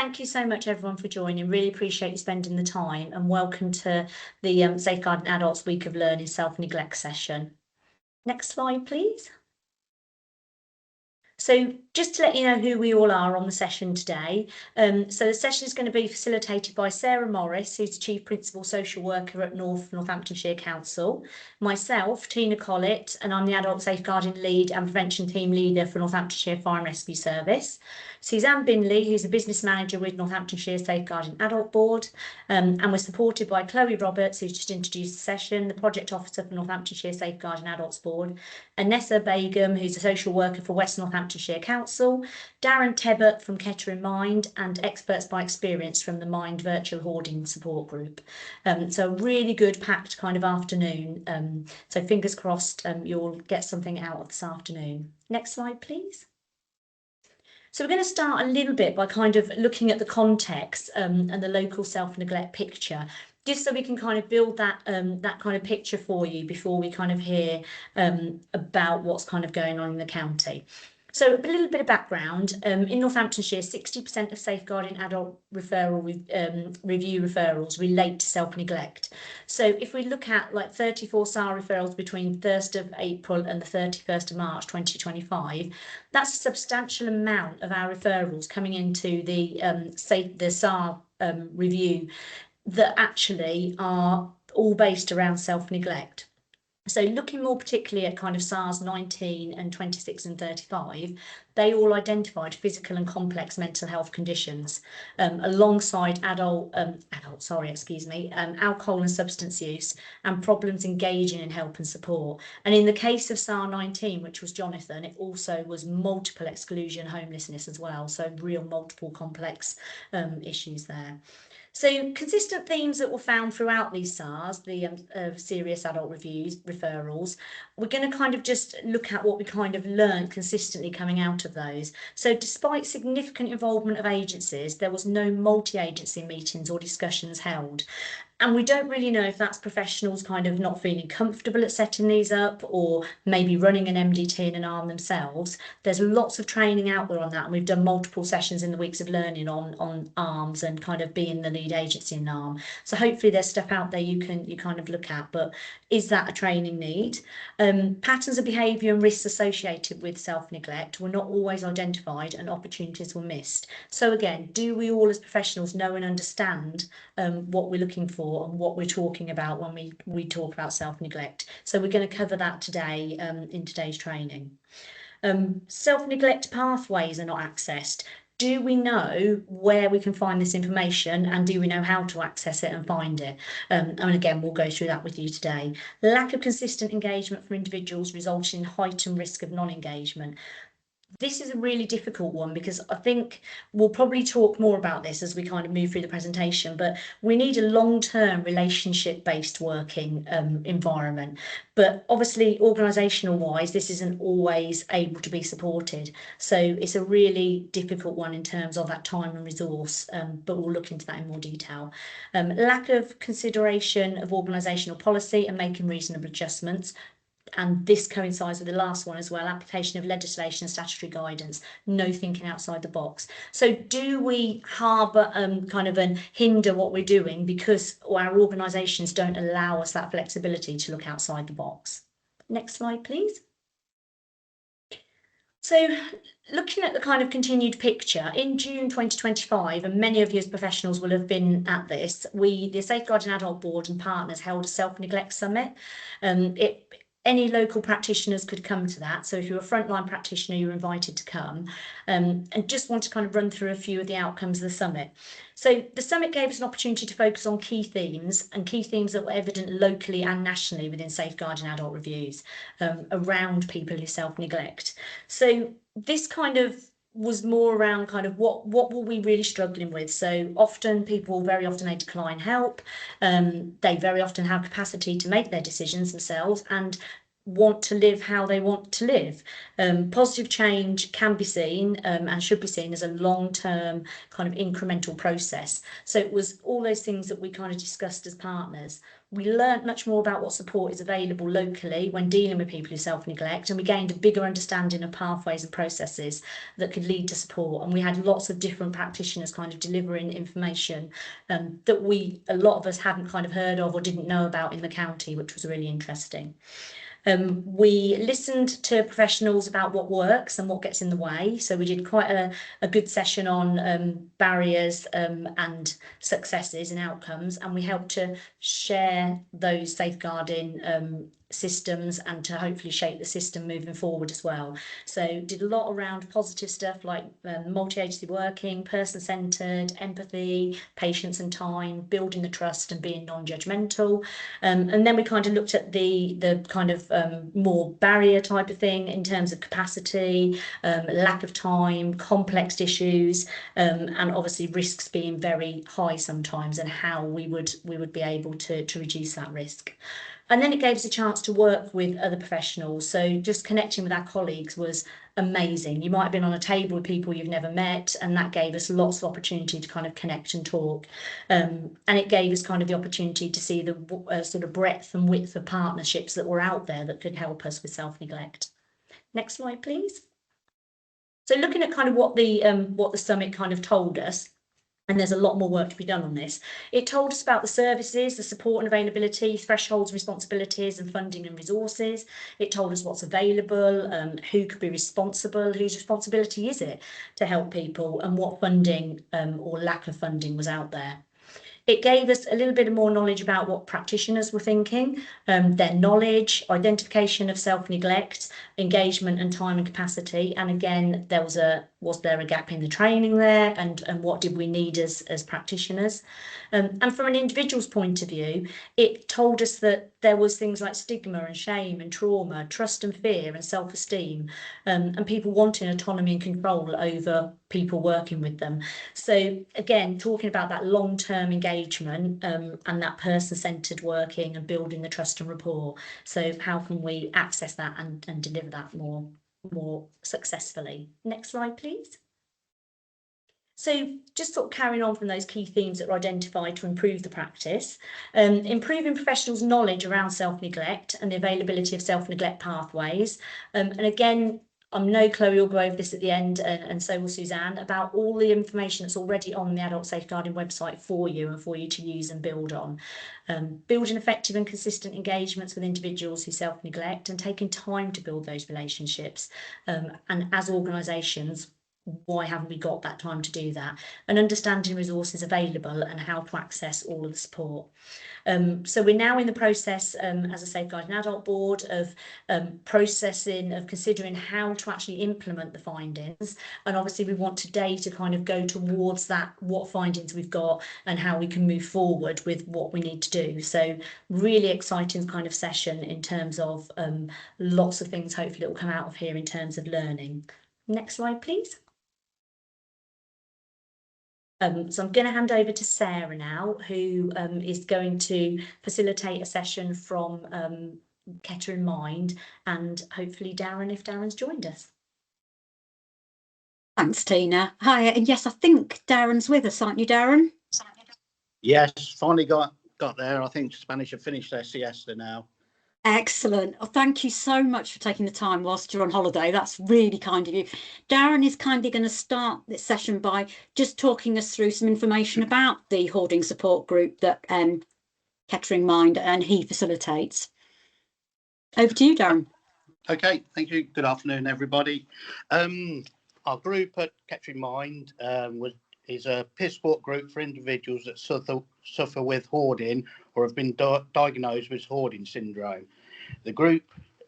thank you so much everyone for joining. Really appreciate you spending the time, and welcome to the Safeguarding Adults Week of Learning Self-Neglect session. Next slide, please. So just to let you know who we all are on the session today. So the session is going to be facilitated by Sarah Morris, who's the Chief Principal Social Worker at Northamptonshire Council, myself, Tina Collett, and I'm the Adult Safeguarding Lead and Prevention Team Leader for Northamptonshire Fire and Rescue Service. Suzanne Binley, who's a Business Manager with Northamptonshire Safeguarding Adult Board, and we're supported by Chloe Roberts, who's just introduced the session, the Project Officer for Northamptonshire Safeguarding Adults Board, NSAB Begum, who's a Social Worker for West Northamptonshire Council, Darren Tebbert from Kettering Mind, and experts by experience from the Mind Virtual Hoarding Support Group. So a really good packed kind of afternoon. So fingers crossed you'll get something out of this afternoon. Next slide, please. So we're going to start a little bit by kind of looking at the context and the local self-neglect picture, just so we can kind of build that that kind of picture for you before we kind of hear about what's kind of going on in the county. So a little bit of background. In Northamptonshire, 60% of safeguarding adult review referrals relate to self-neglect. So if we look at like 34 SAR referrals between 1st of April and the 31st of March 2025, that's a substantial amount of our referrals coming into the SAR review that actually are all based around self-neglect. So looking more particularly at kind of SARS 19 and 26 and 35, they all identified physical and complex mental health conditions alongside alcohol and substance use and problems engaging in help and support. And in the case of SAR 19, which was Jonathan, it also was multiple exclusion homelessness as well. So real multiple complex issues there. So consistent themes that were found throughout these SARs, the serious adult referrals, we're going to kind of just look at what we kind of learned consistently coming out of those. So despite significant involvement of agencies, there was no multi-agency meetings or discussions held. And we don't really know if that's professionals kind of not feeling comfortable at setting these up, or maybe running an MDT in an ARM themselves. There's lots of training out there on that, and we've done multiple sessions in the weeks of learning on ARMs and kind of being the lead agency in ARM. So hopefully there's stuff out there you kind of look at, but is that a training need? Patterns of behaviour and risks associated with self-neglect were not always identified and opportunities were missed. So again, do we all as professionals know and understand what we're looking for and what we're talking about when we talk about self-neglect? So we're going to cover that today in today's training. Self-neglect pathways are not accessed. Do we know where we can find this information, and do we know how to access it and find it? And again, we'll go through that with you today. Lack of consistent engagement from individuals resulting in heightened risk of non-engagement. This is a really difficult one, because I think we'll probably talk more about this as we kind of move through the presentation, but we need a long-term relationship-based working environment. But obviously, organisational wise, this isn't always able to be supported. So it's a really difficult one in terms of that time and resource, but we'll look into that in more detail. Lack of consideration of organisational policy and making reasonable adjustments. And this coincides with the last one as well, application of legislation and statutory guidance, no thinking outside the box. So do we harbour kind of and hinder what we're doing because our organisations don't allow us that flexibility to look outside the box? Next slide, please. So looking at the kind of continued picture, in June 2025, and many of you as professionals will have been at this, the Safeguarding Adult Board and partners held a self-neglect summit. Any local practitioners could come to that. So if you're a frontline practitioner, you're invited to come, and just want to kind of run through a few of the outcomes of the summit. So the summit gave us an opportunity to focus on key themes that were evident locally and nationally within safeguarding adult reviews around people who self-neglect. So this kind of was more around kind of what were we really struggling with. So often very often they decline help. They very often have capacity to make their decisions themselves, and want to live how they want to live. Positive change can be seen and should be seen as a long-term kind of incremental process. So it was all those things that we kind of discussed as partners. We learned much more about what support is available locally when dealing with people who self-neglect, and we gained a bigger understanding of pathways and processes that could lead to support. And we had lots of different practitioners kind of delivering information that a lot of us hadn't kind of heard of or didn't know about in the county, which was really interesting. We listened to professionals about what works and what gets in the way. So we did quite a good session on barriers and successes and outcomes, and we helped to share those safeguarding systems and to hopefully shape the system moving forward as well. So did a lot around positive stuff like multi-agency working, person-centred, empathy, patience and time, building the trust and being non-judgmental. And then we kind of looked at the kind of more barrier type of thing in terms of capacity, lack of time, complex issues, and obviously risks being very high sometimes, and how we would be able to reduce that risk. And then it gave us a chance to work with other professionals. So just connecting with our colleagues was amazing. You might have been on a table with people you've never met, and that gave us lots of opportunity to kind of connect and talk. And it gave us kind of the opportunity to see the sort of breadth and width of partnerships that were out there that could help us with self-neglect. Next slide, please. So looking at kind of what the summit kind of told us, and there's a lot more work to be done on this. It told us about the services, the support and availability, thresholds, responsibilities and funding and resources. It told us what's available, who could be responsible, whose responsibility is it to help people, and what funding or lack of funding was out there. It gave us a little bit more knowledge about what practitioners were thinking, their knowledge, identification of self-neglect, engagement and time and capacity. And again, was there a gap in the training there, and what did we need as practitioners? And from an individual's point of view, it told us that there was things like stigma and shame and trauma, trust and fear and self-esteem, and people wanting autonomy and control over people working with them. So again, talking about that long-term engagement and that person-centred working and building the trust and rapport. So how can we access that and deliver that more successfully? Next slide, please. So just sort of carrying on from those key themes that were identified to improve the practice, improving professionals' knowledge around self-neglect and the availability of self-neglect pathways. And again, I know Chloe will go over this at the end, and so will Suzanne, about all the information that's already on the Adult Safeguarding website for you and for you to use and build on. Building effective and consistent engagements with individuals who self-neglect, and taking time to build those relationships. And as organisations, why haven't we got that time to do that? And understanding resources available and how to access all of the support. So we're now in the process as a Safeguarding Adult Board of considering how to actually implement the findings. And obviously we want today to kind of go towards that, what findings we've got and how we can move forward with what we need to do. So really exciting kind of session in terms of lots of things hopefully that will come out of here in terms of learning. Next slide, please. So I'm going to hand over to Sarah now, who is going to facilitate a session from Kettering Mind, and hopefully Darren, if Darren's joined us. Thanks, Tina. Hi, and yes, I think Darren's with us, aren't you, Darren? Yes, finally got there. I think Spanish have finished their siesta now. Excellent. Oh, thank you so much for taking the time whilst you're on holiday. That's really kind of you. Darren is kindly going to start this session by just talking us through some information about the hoarding support group that Kettering Mind and he facilitates. Over to you, Darren. Okay, thank you. Good afternoon, everybody. Our group at Kettering Mind is a peer support group for individuals that suffer with hoarding or have been diagnosed with hoarding syndrome. The group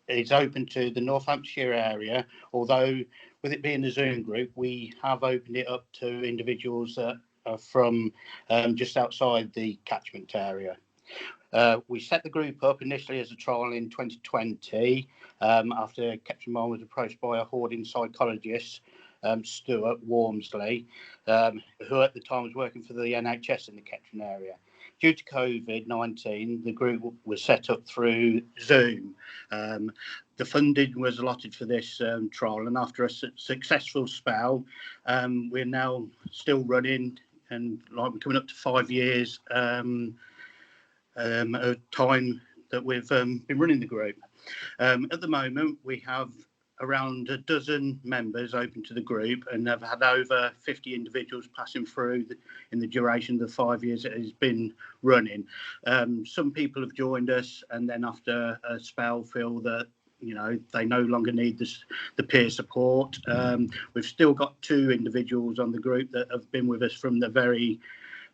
is open to the Northamptonshire area, although with it being a Zoom group, we have opened it up to individuals that are from just outside the catchment area. We set the group up initially as a trial in 2020 after Kettering Mind was approached by a hoarding psychologist Stuart Wormsley, who at the time was working for the NHS in the Kettering area. Due to COVID-19, the group was set up through Zoom. The funding was allotted for this trial, and after a successful spell, we're now still running, and like we're coming up to 5 years of time that we've been running the group. At the moment, we have around a dozen members open to the group, and have had over 50 individuals passing through in the duration of the 5 years it has been running. Some people have joined us, and then after a spell feel that they no longer need the peer support. We've still got 2 individuals on the group that have been with us from the very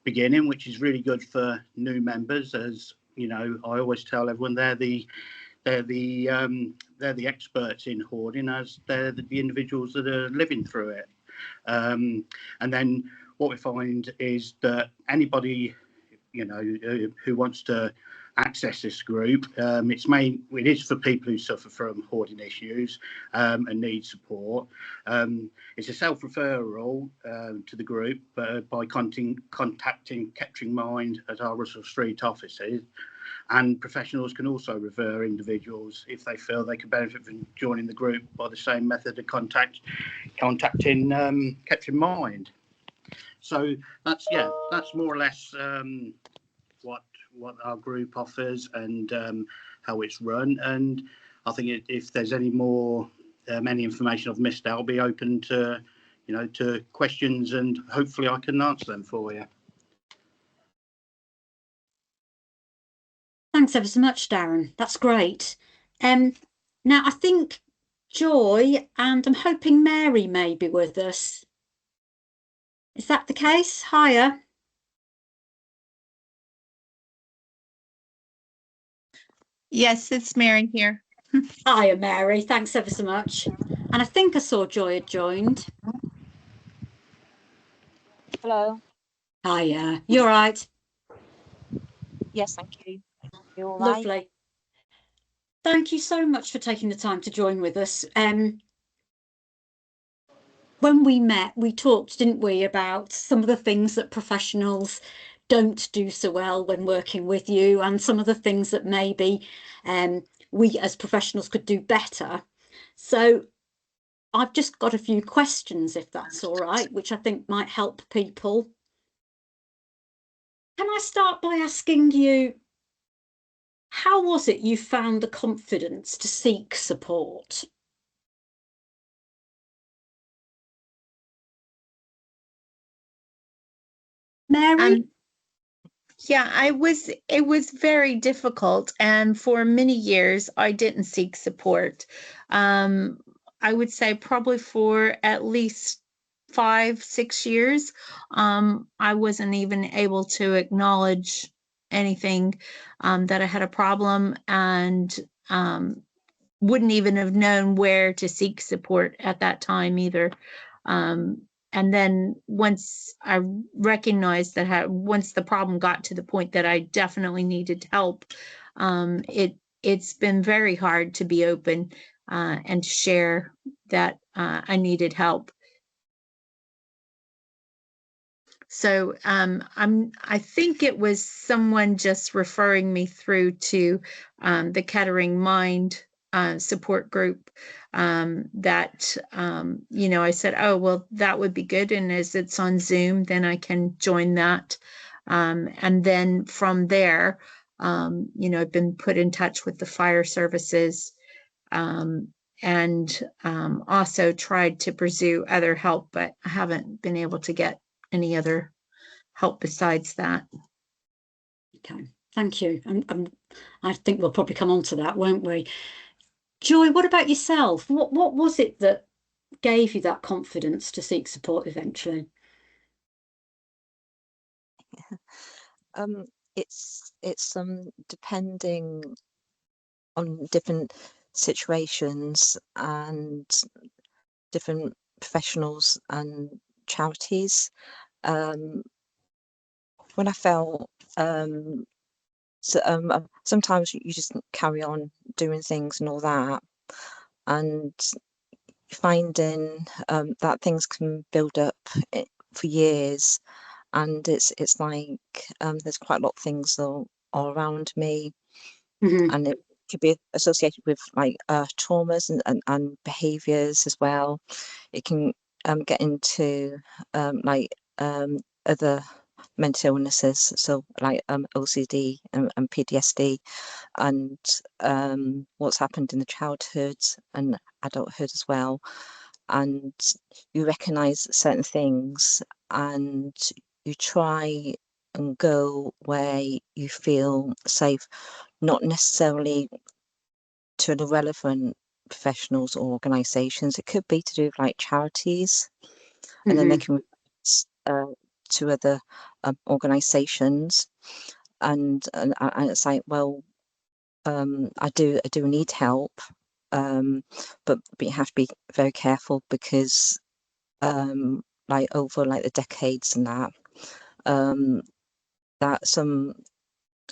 beginning, which is really good for new members. As I always tell everyone, they're the experts in hoarding, as they're the individuals that are living through it. And then what we find is that anybody who wants to access this group, it is for people who suffer from hoarding issues and need support. It's a self-referral to the group by contacting Kettering Mind at our Russell Street offices, and professionals can also refer individuals if they feel they could benefit from joining the group by the same method of contacting Kettering Mind. So that's more or less what our group offers and how it's run. And I think if there's any more any information I've missed out, I'll be open to to questions, and hopefully I can answer them for you. Thanks ever so much, Darren. That's great. Now I think Joy and I'm hoping Mary may be with us. Is that the case? Hiya. Yes, it's Mary here. Hiya, Mary. Thanks ever so much. And I think I saw Joy had joined. Hello. Hiya. You all right? Yes, thank you. You all right? Lovely. Thank you so much for taking the time to join with us. When we met, we talked, didn't we, about some of the things that professionals don't do so well when working with you, and some of the things that maybe we as professionals could do better. So I've just got a few questions, if that's all right, which I think might help people. Can I start by asking you, how was it you found the confidence to seek support? Mary? Yeah, it was very difficult, and for many years I didn't seek support. I would say probably for at least 5-6 years, I wasn't even able to acknowledge anything, that I had a problem, and wouldn't even have known where to seek support at that time either. And then once I recognized that, once the problem got to the point that I definitely needed help, it's been very hard to be open and to share that I needed help. So I think it was someone just referring me through to the Kettering Mind support group, that I said, oh well, that would be good, and as it's on Zoom, then I can join that, and then from there, I've been put in touch with the fire services, and also tried to pursue other help, but I haven't been able to get any other help besides that. Okay, thank you. I think we'll probably come on to that, won't we? Joy, what about yourself? What was it that gave you that confidence to seek support eventually? It's depending on different situations and different professionals and charities. When I felt sometimes you just carry on doing things and all that, and finding that things can build up for years, and it's like there's quite a lot of things all around me, and it could be associated with like traumas and behaviors as well. It can get into like other mental illnesses, so like OCD and PTSD, and what's happened in the childhood and adulthood as well. And you recognize certain things and you try and go where you feel safe, not necessarily to irrelevant professionals or organizations. It could be to do with like charities, and then they can to other organizations, and it's like, well, I do need help, but you have to be very careful, because like over like the decades and that some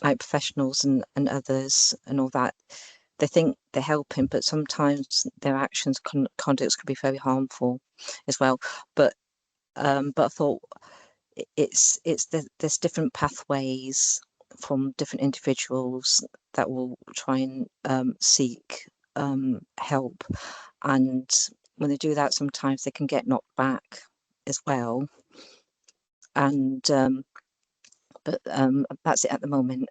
like professionals and others and all that, they think they're helping, but sometimes their actions, conducts can be very harmful as well. But I thought there's different pathways from different individuals that will try and seek help, and when they do that, sometimes they can get knocked back as well. And but that's it at the moment.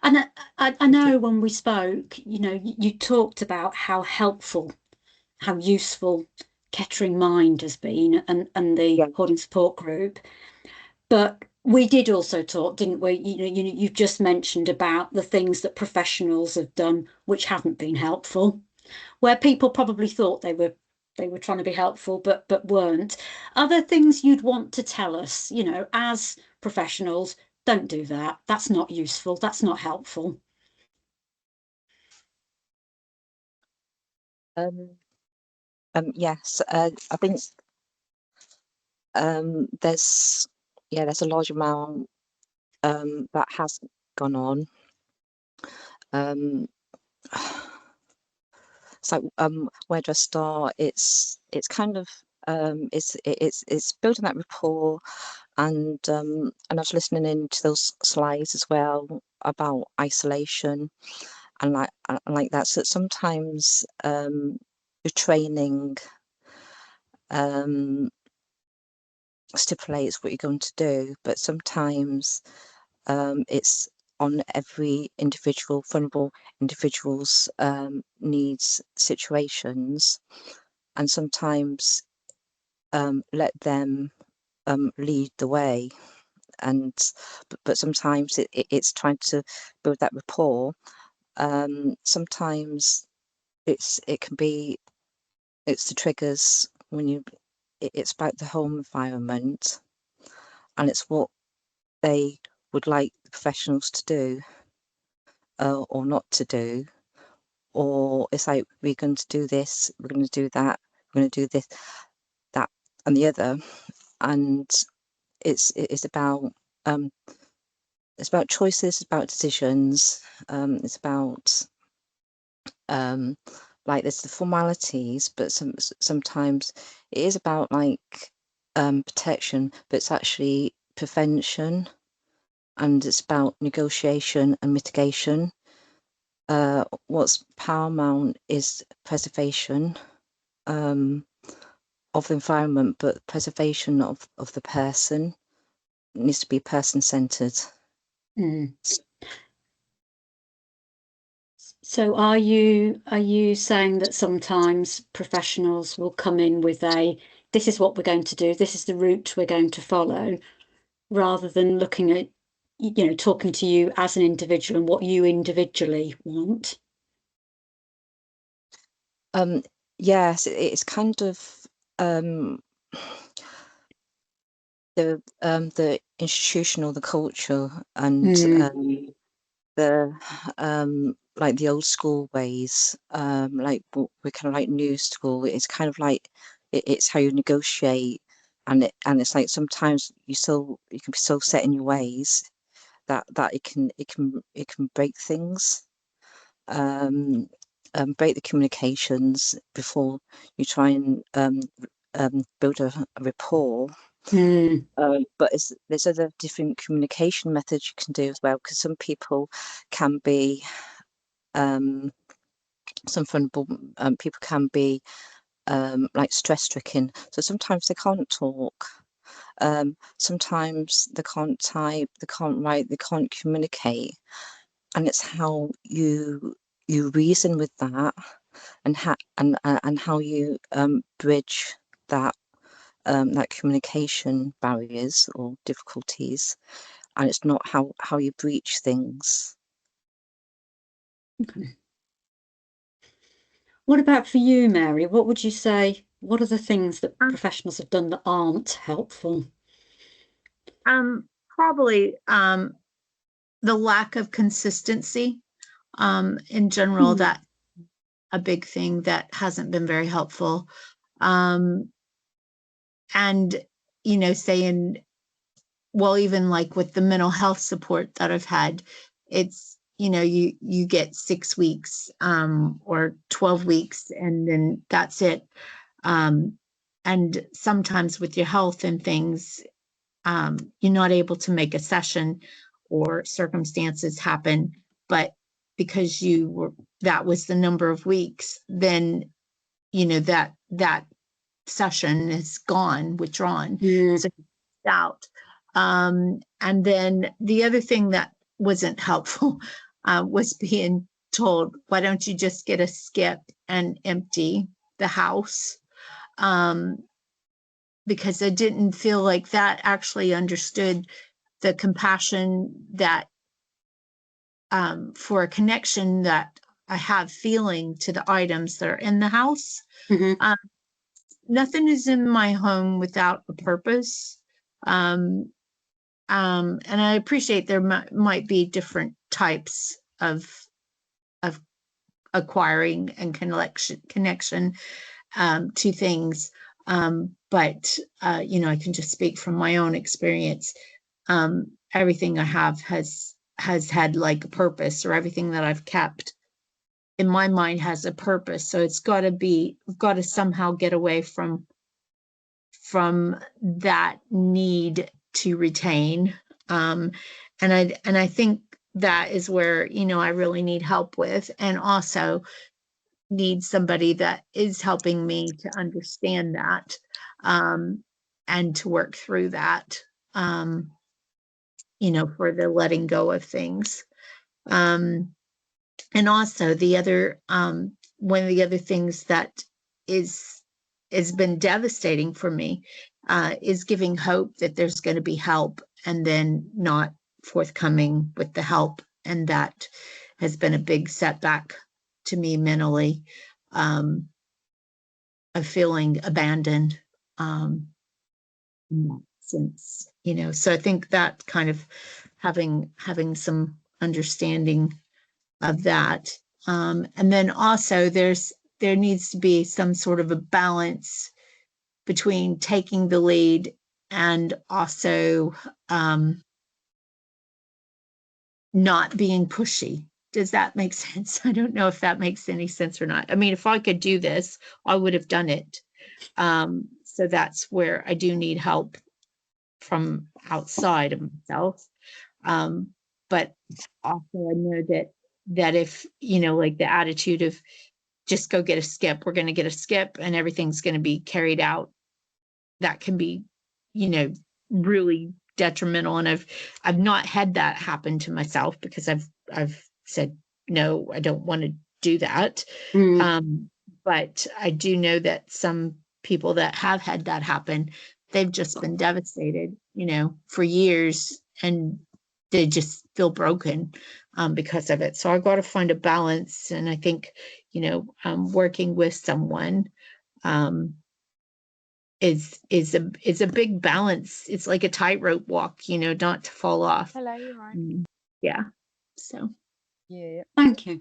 And I know when we spoke, you know, you talked about how helpful, how useful Kettering Mind has been, and the hoarding support group. But we did also talk, didn't we? You've just mentioned about the things that professionals have done which haven't been helpful, where people probably thought they were trying to be helpful, but weren't. Are there things you'd want to tell us, you know, as professionals? Don't do that. That's not useful. That's not helpful. Yes, I think there's a large amount that has gone on. So where do I start? It's kind of it's building that rapport, and I was listening into those slides as well about isolation and like that. So sometimes your training stipulates what you're going to do, but sometimes it's on every individual, vulnerable individual's needs, situations, and sometimes let them lead the way. And but sometimes it's trying to build that rapport. Sometimes it can be, it's the triggers when it's about the home environment, and it's what they would like the professionals to do or not to do, or it's like, we're going to do this, we're going to do that, we're going to do this, that, and the other. And it's about choices, it's about decisions, it's about like there's the formalities, but sometimes it is about like protection, but it's actually prevention, and it's about negotiation and mitigation. What's paramount is preservation of the environment, but preservation of the person. It needs to be person-centered. So are you saying that sometimes professionals will come in with this is what we're going to do, this is the route we're going to follow, rather than looking at, you know, talking to you as an individual and what you individually want? Yes, it's kind of the institutional, the culture, and the like the old school ways, like we're kind of like new school. It's kind of like it's how you negotiate, and it's like sometimes you can be so set in your ways that it can break things. break the communications before you try and build a rapport. But there's other different communication methods you can do as well, because some people can be some vulnerable people can be like stress stricken, so sometimes they can't talk, sometimes they can't type, they can't write, they can't communicate, and it's how you reason with that, and how you bridge that that communication barriers or difficulties, and it's not how you breach things. Okay. What about for you, Mary? What would you say? What are the things that professionals have done that aren't helpful? Probably the lack of consistency. In general, that a big thing that hasn't been very helpful. And you know, saying, well, even like with the mental health support that I've had, it's, you know, you get 6 weeks or 12 weeks, and then that's it. And sometimes with your health and things, you're not able to make a session, or circumstances happen, but because that was the number of weeks, then, you know, that session is gone, withdrawn. So out. And then the other thing that wasn't helpful was being told, why don't you just get a skip and empty the house? Because I didn't feel like that actually understood the compassion that for a connection that I have feeling to the items that are in the house. Nothing is in my home without a purpose. And I appreciate there might be different types of acquiring and connection to things. But you know, I can just speak from my own experience. Everything I have has had like a purpose, or everything that I've kept in my mind has a purpose. So it's got to be, we've got to somehow get away from that need to retain. And I think that is where, you know, I really need help with, and also need somebody that is helping me to understand that, and to work through that, you know, for the letting go of things. And also the other, one of the other things that has been devastating for me, is giving hope that there's going to be help, and then not forthcoming with the help. And that has been a big setback to me mentally, of feeling abandoned, since, you know, so I think that kind of having some understanding of that. And then also there needs to be some sort of a balance between taking the lead and also not being pushy. Does that make sense? I don't know if that makes any sense or not. I mean, if I could do this, I would have done it. So that's where I do need help from outside of myself. But also I know that if, you know, like the attitude of just go get a skip, we're going to get a skip and everything's going to be carried out, that can be, you know, really detrimental. And I've not had that happen to myself, because I've said, no, I don't want to do that. But I do know that some people that have had that happen, they've just been devastated, you know, for years, and they just feel broken because of it. So I've got to find a balance. And I think, you know, working with someone is a big balance. It's like a tightrope walk, you know, not to fall off. Hello, you're right. Yeah. So. Yeah. Thank you.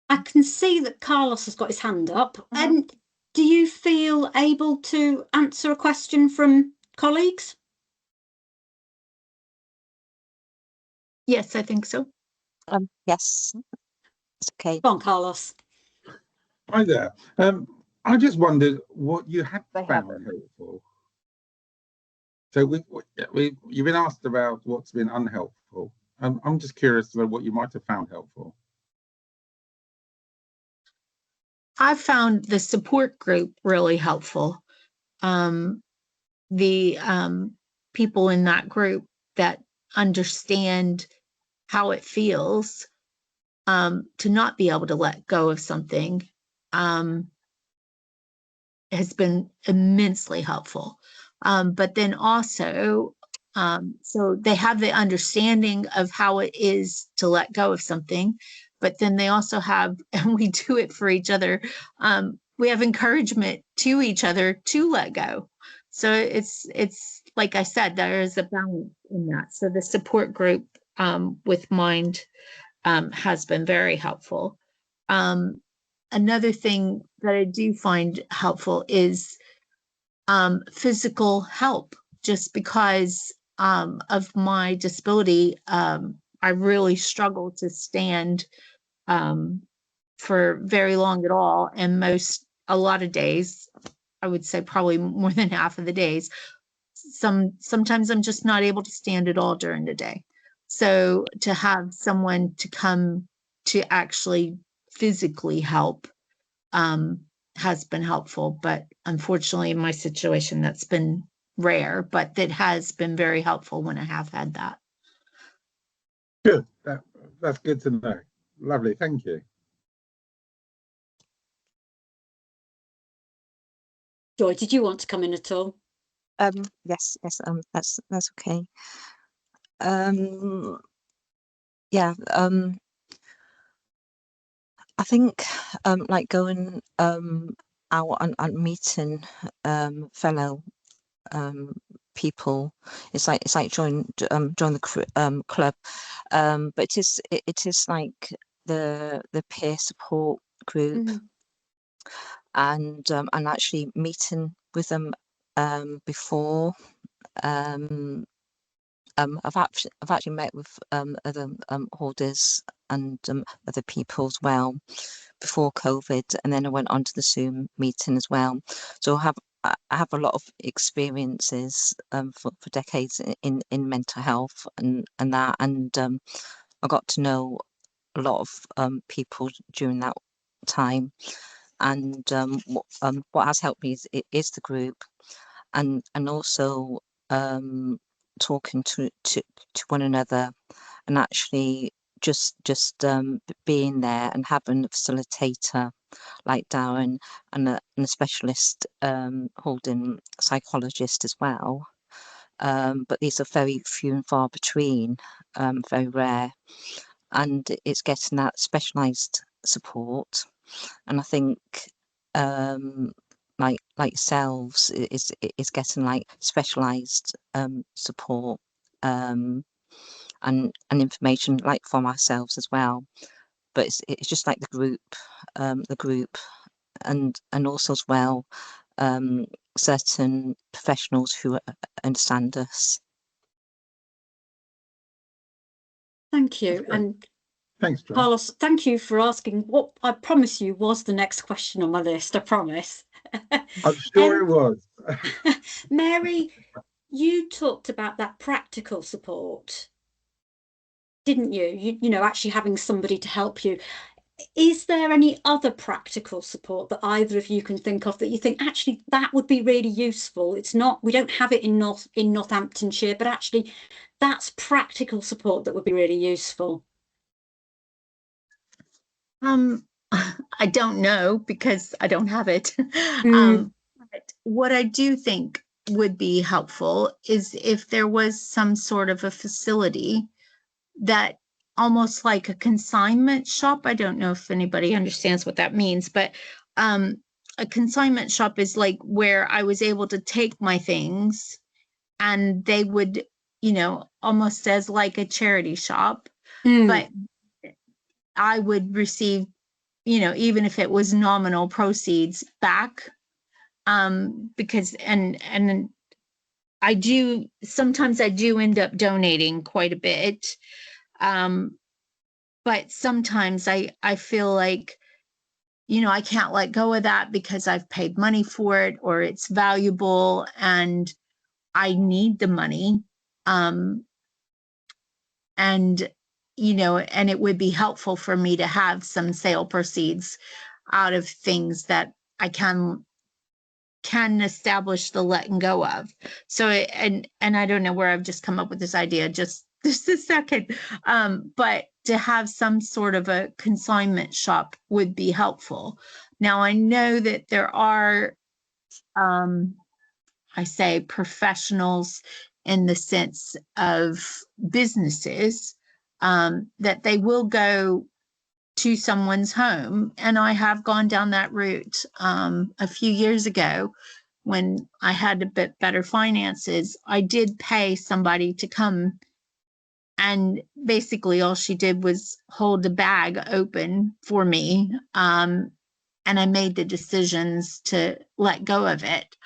I can see that Carlos has got his hand up. And do you feel able to answer a question from colleagues? Yes, I think so. Yes. It's okay. Come on, Carlos. Hi there. I just wondered what you had They found haven't. helpful. So you've been asked about what's been unhelpful. I'm just curious to know what you might have found helpful. I found the support group really helpful. The people in that group that understand how it feels to not be able to let go of something has been immensely helpful. But then also, so they have the understanding of how it is to let go of something, but then they also have, and we do it for each other, we have encouragement to each other to let go. So it's like I said, there is a balance in that. So the support group with Mind has been very helpful. Another thing that I do find helpful is physical help, just because of my disability. I really struggle to stand for very long at all. And a lot of days, I would say probably more than half of the days, sometimes I'm just not able to stand at all during the day. So to have someone to come to actually physically help has been helpful, but unfortunately in my situation that's been rare, but that has been very helpful when I have had that. Good. That's good to know. Lovely. Thank you. Joy, did you want to come in at all? Yes, that's okay. Yeah, I think like going out and meeting fellow people, it's like join the club, but it is like the peer support group. Mm-hmm. And actually meeting with them before. I've actually met with other hoarders and other people as well before COVID, and then I went on to the Zoom meeting as well. So I have a lot of experiences for decades in mental health and that, and I got to know a lot of people during that time. And what has helped me is the group, and also talking to one another, and actually just being there and having a facilitator like Darren and a specialist holding psychologist as well. But these are very few and far between, very rare, and it's getting that specialised support. And I think like yourselves is getting like specialized support and information like from ourselves as well. But it's just like the group and also as well certain professionals who understand us. Thank you. And Thanks, John. Carlos, thank you for asking what I promise you was the next question on my list, I promise. I'm sure it was. Mary, you talked about that practical support, didn't you? You know, actually having somebody to help you. Is there any other practical support that either of you can think of that you think actually that would be really useful? It's not, we don't have it in Northamptonshire, but actually that's practical support that would be really useful. I don't know because I don't have it. But what I do think would be helpful is if there was some sort of a facility that almost like a consignment shop. I don't know if anybody understands what that means, but a consignment shop is like where I was able to take my things and they would, you know, almost as like a charity shop, but I would receive, you know, even if it was nominal proceeds back, because and I do sometimes I do end up donating quite a bit, but but sometimes I feel like, you know, I can't let go of that because I've paid money for it, or it's valuable and I need the money. And, you know, and it would be helpful for me to have some sale proceeds out of things that I can establish the letting go of. So, and I don't know where I've just come up with this idea, just a second. But to have some sort of a consignment shop would be helpful. Now, I know that there are, I say professionals in the sense of businesses, that they will go to someone's home. And I have gone down that route a few years ago when I had a bit better finances. I did pay somebody to come, and basically all she did was hold the bag open for me. And I made the decisions to let go of it.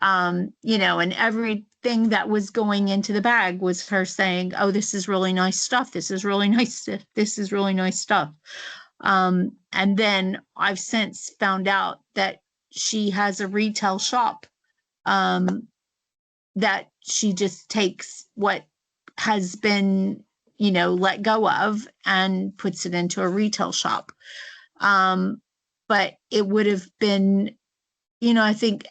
You know, and everything that was going into the bag was her saying, oh, this is really nice stuff. This is really nice. This is really nice stuff. And then I've since found out that she has a retail shop, that she just takes what has been, you know, let go of and puts it into a retail shop. But it would have been, you know, I think,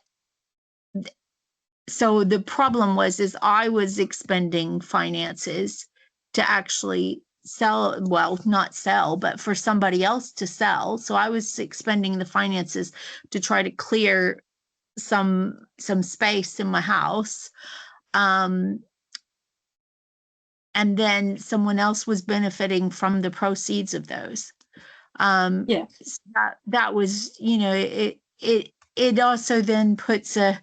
so the problem is I was expending finances to actually sell, well, not sell, but for somebody else to sell. So I was expending the finances to try to clear some space in my house. And then someone else was benefiting from the proceeds of those. Yeah. That was, you know, it also then puts a,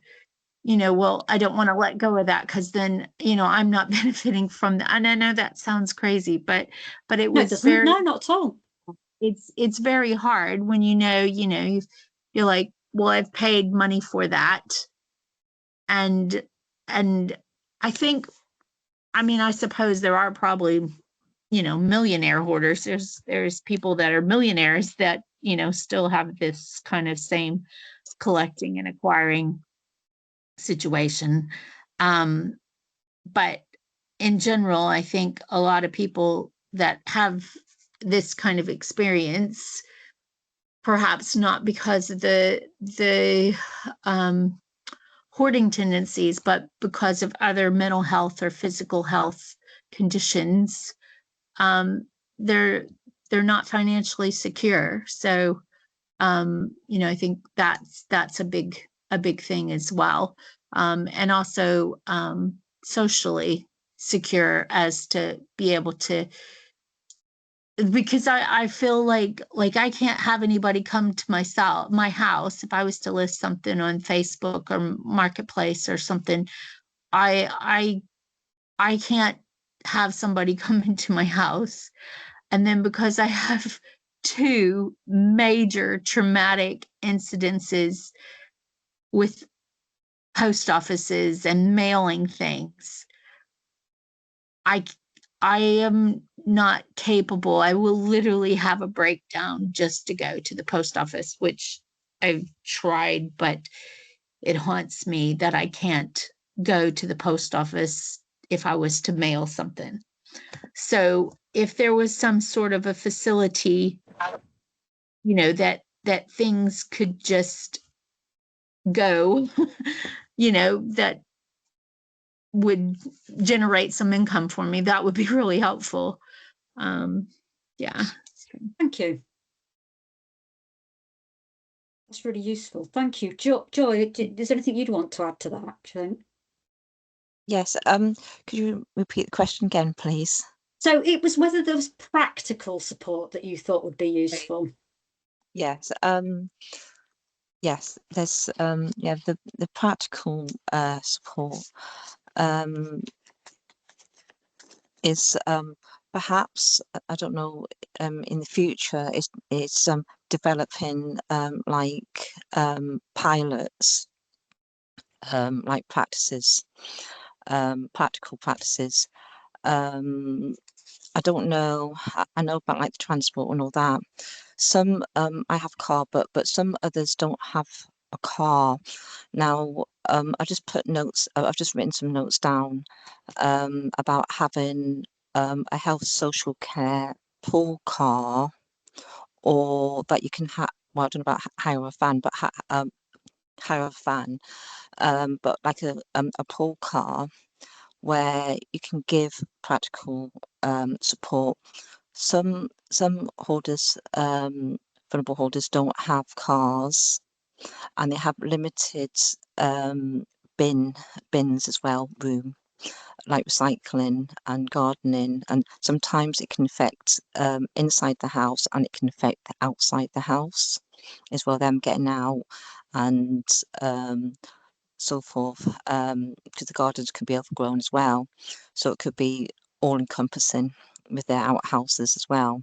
you know, well, I don't want to let go of that because then, you know, I'm not benefiting from that. And I know that sounds crazy, but it was very, no, not at all. It's very hard when you know, you're like, well, I've paid money for that. And I think, I mean, I suppose there are probably, you know, millionaire hoarders. There's people that are millionaires that, you know, still have this kind of same collecting and acquiring situation. But in general, I think a lot of people that have this kind of experience, perhaps not because of the hoarding tendencies, but because of other mental health or physical health conditions, they're not financially secure. So, you know, I think that's a big thing as well. And also socially secure, as to be able to, because I feel like I can't have anybody come to my house. If I was to list something on Facebook or Marketplace or something, I can't have somebody come into my house. And then because I have 2 major traumatic incidences with post offices and mailing things, I am not capable. I will literally have a breakdown just to go to the post office, which I've tried, but it haunts me that I can't go to the post office if I was to mail something. So if there was some sort of a facility, you know, that things could just go, you know, that would generate some income for me, that would be really helpful. Yeah. Thank you. That's really useful. Thank you. Joy, is there anything you'd want to add to that, Jane? Yes. Could you repeat the question again, please? So it was whether there was practical support that you thought would be useful. Yes. Yes, there's yeah, the practical support is perhaps, I don't know, in the future is developing like pilots, like practices, practical practices. I I don't know. I know about like the transport and all that. Some I have a car, but some others don't have a car. Now I just put notes. I've just written some notes down about having a health social care pool car, or that you can have. Well, I don't know about hire a van, but hire a van, but like a pool car where you can give practical support. Some hoarders, vulnerable hoarders, don't have cars, and they have limited bins as well, room, like recycling and gardening, and sometimes it can affect inside the house, and it can affect outside the house as well, them getting out and so forth, because the gardens can be overgrown as well, so it could be all encompassing with their outhouses as well,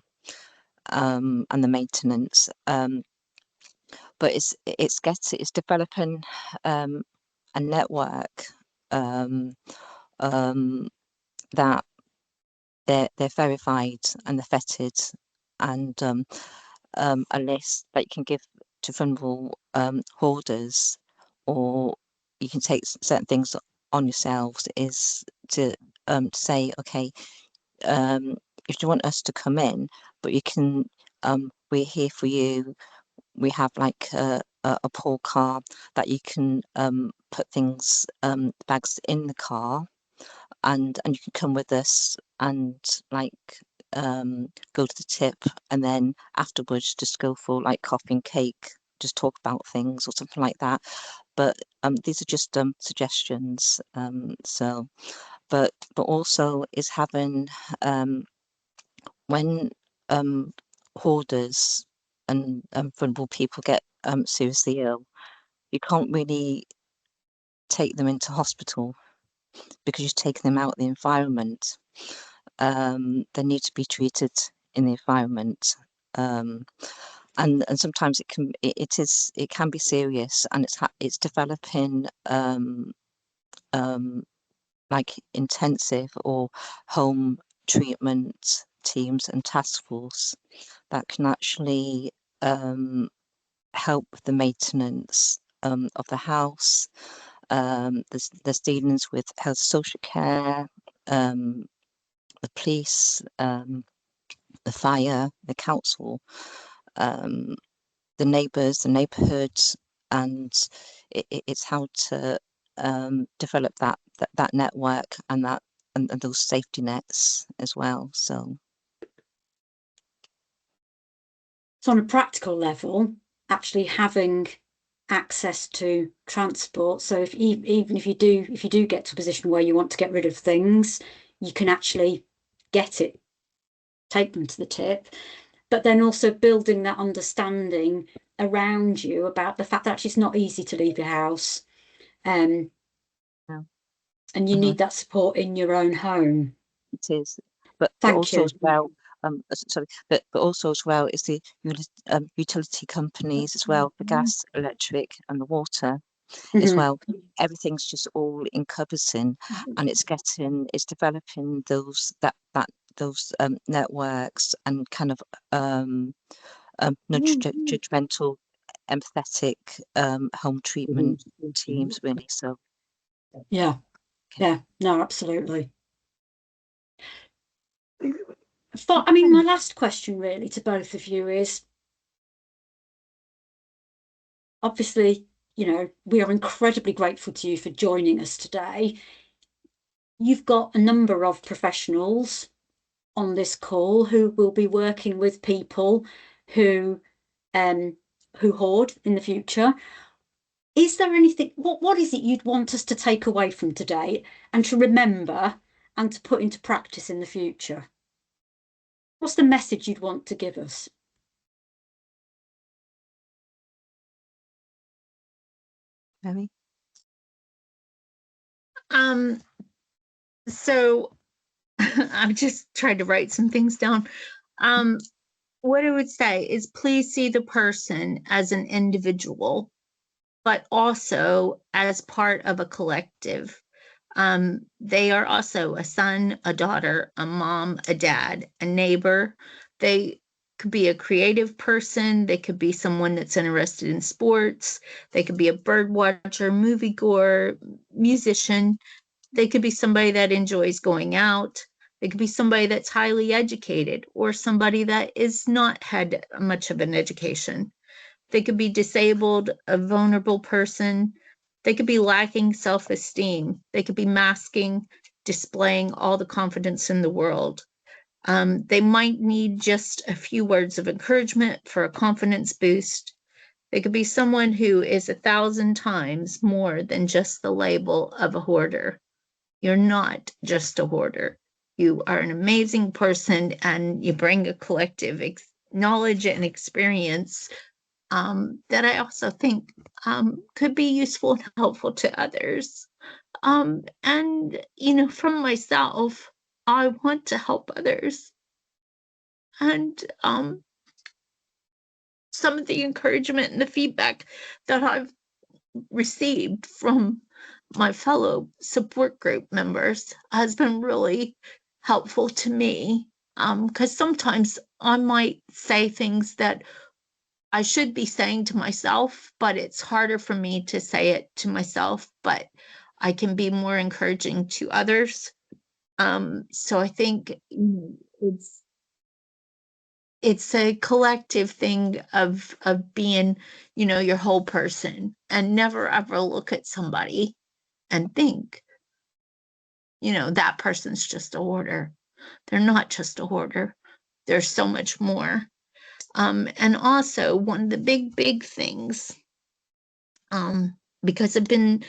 and the maintenance. But it's developing a network that they're verified and they're vetted, and a list that you can give to vulnerable hoarders, or you can take certain things on yourselves, is to say, okay, if you want us to come in, but you can, we're here for you. We have like a pool car that you can put things, bags in the car, and you can come with us and like go to the tip, and then afterwards just go for like coffee and cake, just talk about things or something like that. But these are just suggestions. So but also is having when hoarders and vulnerable people get seriously ill, you can't really take them into hospital because you've taken them out of the environment. They need to be treated in the environment, and sometimes it can be serious, and it's developing like intensive or home treatment teams and task force that can actually help with the maintenance of the house. There's dealings with health social care, the police, the fire, the council, the neighbours, the neighbourhoods, and it's how to develop that network and those safety nets as well. So on a practical level, actually having access to transport, so even if you do get to a position where you want to get rid of things, you can actually take them to the tip, but then also building that understanding around you about the fact that actually it's not easy to leave your house, and you need that support in your own home. It is, but also as well, sorry, but also as well is the utility companies as well, the gas, electric, and the water as well. Everything's just all encompassing, and it's developing those networks and kind of non-judgmental, empathetic home treatment teams, really. So yeah, no, absolutely. I mean, my last question really to both of you is, obviously, you know, we are incredibly grateful to you for joining us today. You've got a number of professionals on this call who will be working with people who hoard in the future. Is there anything, what is it you'd want us to take away from today and to remember and to put into practice in the future? What's the message you'd want to give us? Mary? So I'm just trying to write some things down. What I would say is please see the person as an individual, but also as part of a collective. They are also a son, a daughter, a mom, a dad, a neighbor. They could be a creative person. They could be someone that's interested in sports. They could be a bird watcher, moviegoer, musician. They could be somebody that enjoys going out. They could be somebody that's highly educated or somebody that is not had much of an education. They could be disabled, a vulnerable person. They could be lacking self-esteem. They could be masking, displaying all the confidence in the world. They might need just a few words of encouragement for a confidence boost. They could be someone who is 1,000 times more than just the label of a hoarder. You're not just a hoarder. You are an amazing person, and you bring a collective knowledge and experience that I also think could be useful and helpful to others. And, you know, from myself, I want to help others. And some of the encouragement and the feedback that I've received from my fellow support group members has been really helpful to me, because sometimes I might say things that I should be saying to myself, but it's harder for me to say it to myself, but I can be more encouraging to others. So I think it's a collective thing of being, you know, your whole person, and never ever look at somebody and think, you know, that person's just a hoarder. They're not just a hoarder. There's so much more. And also one of the big things, because I've been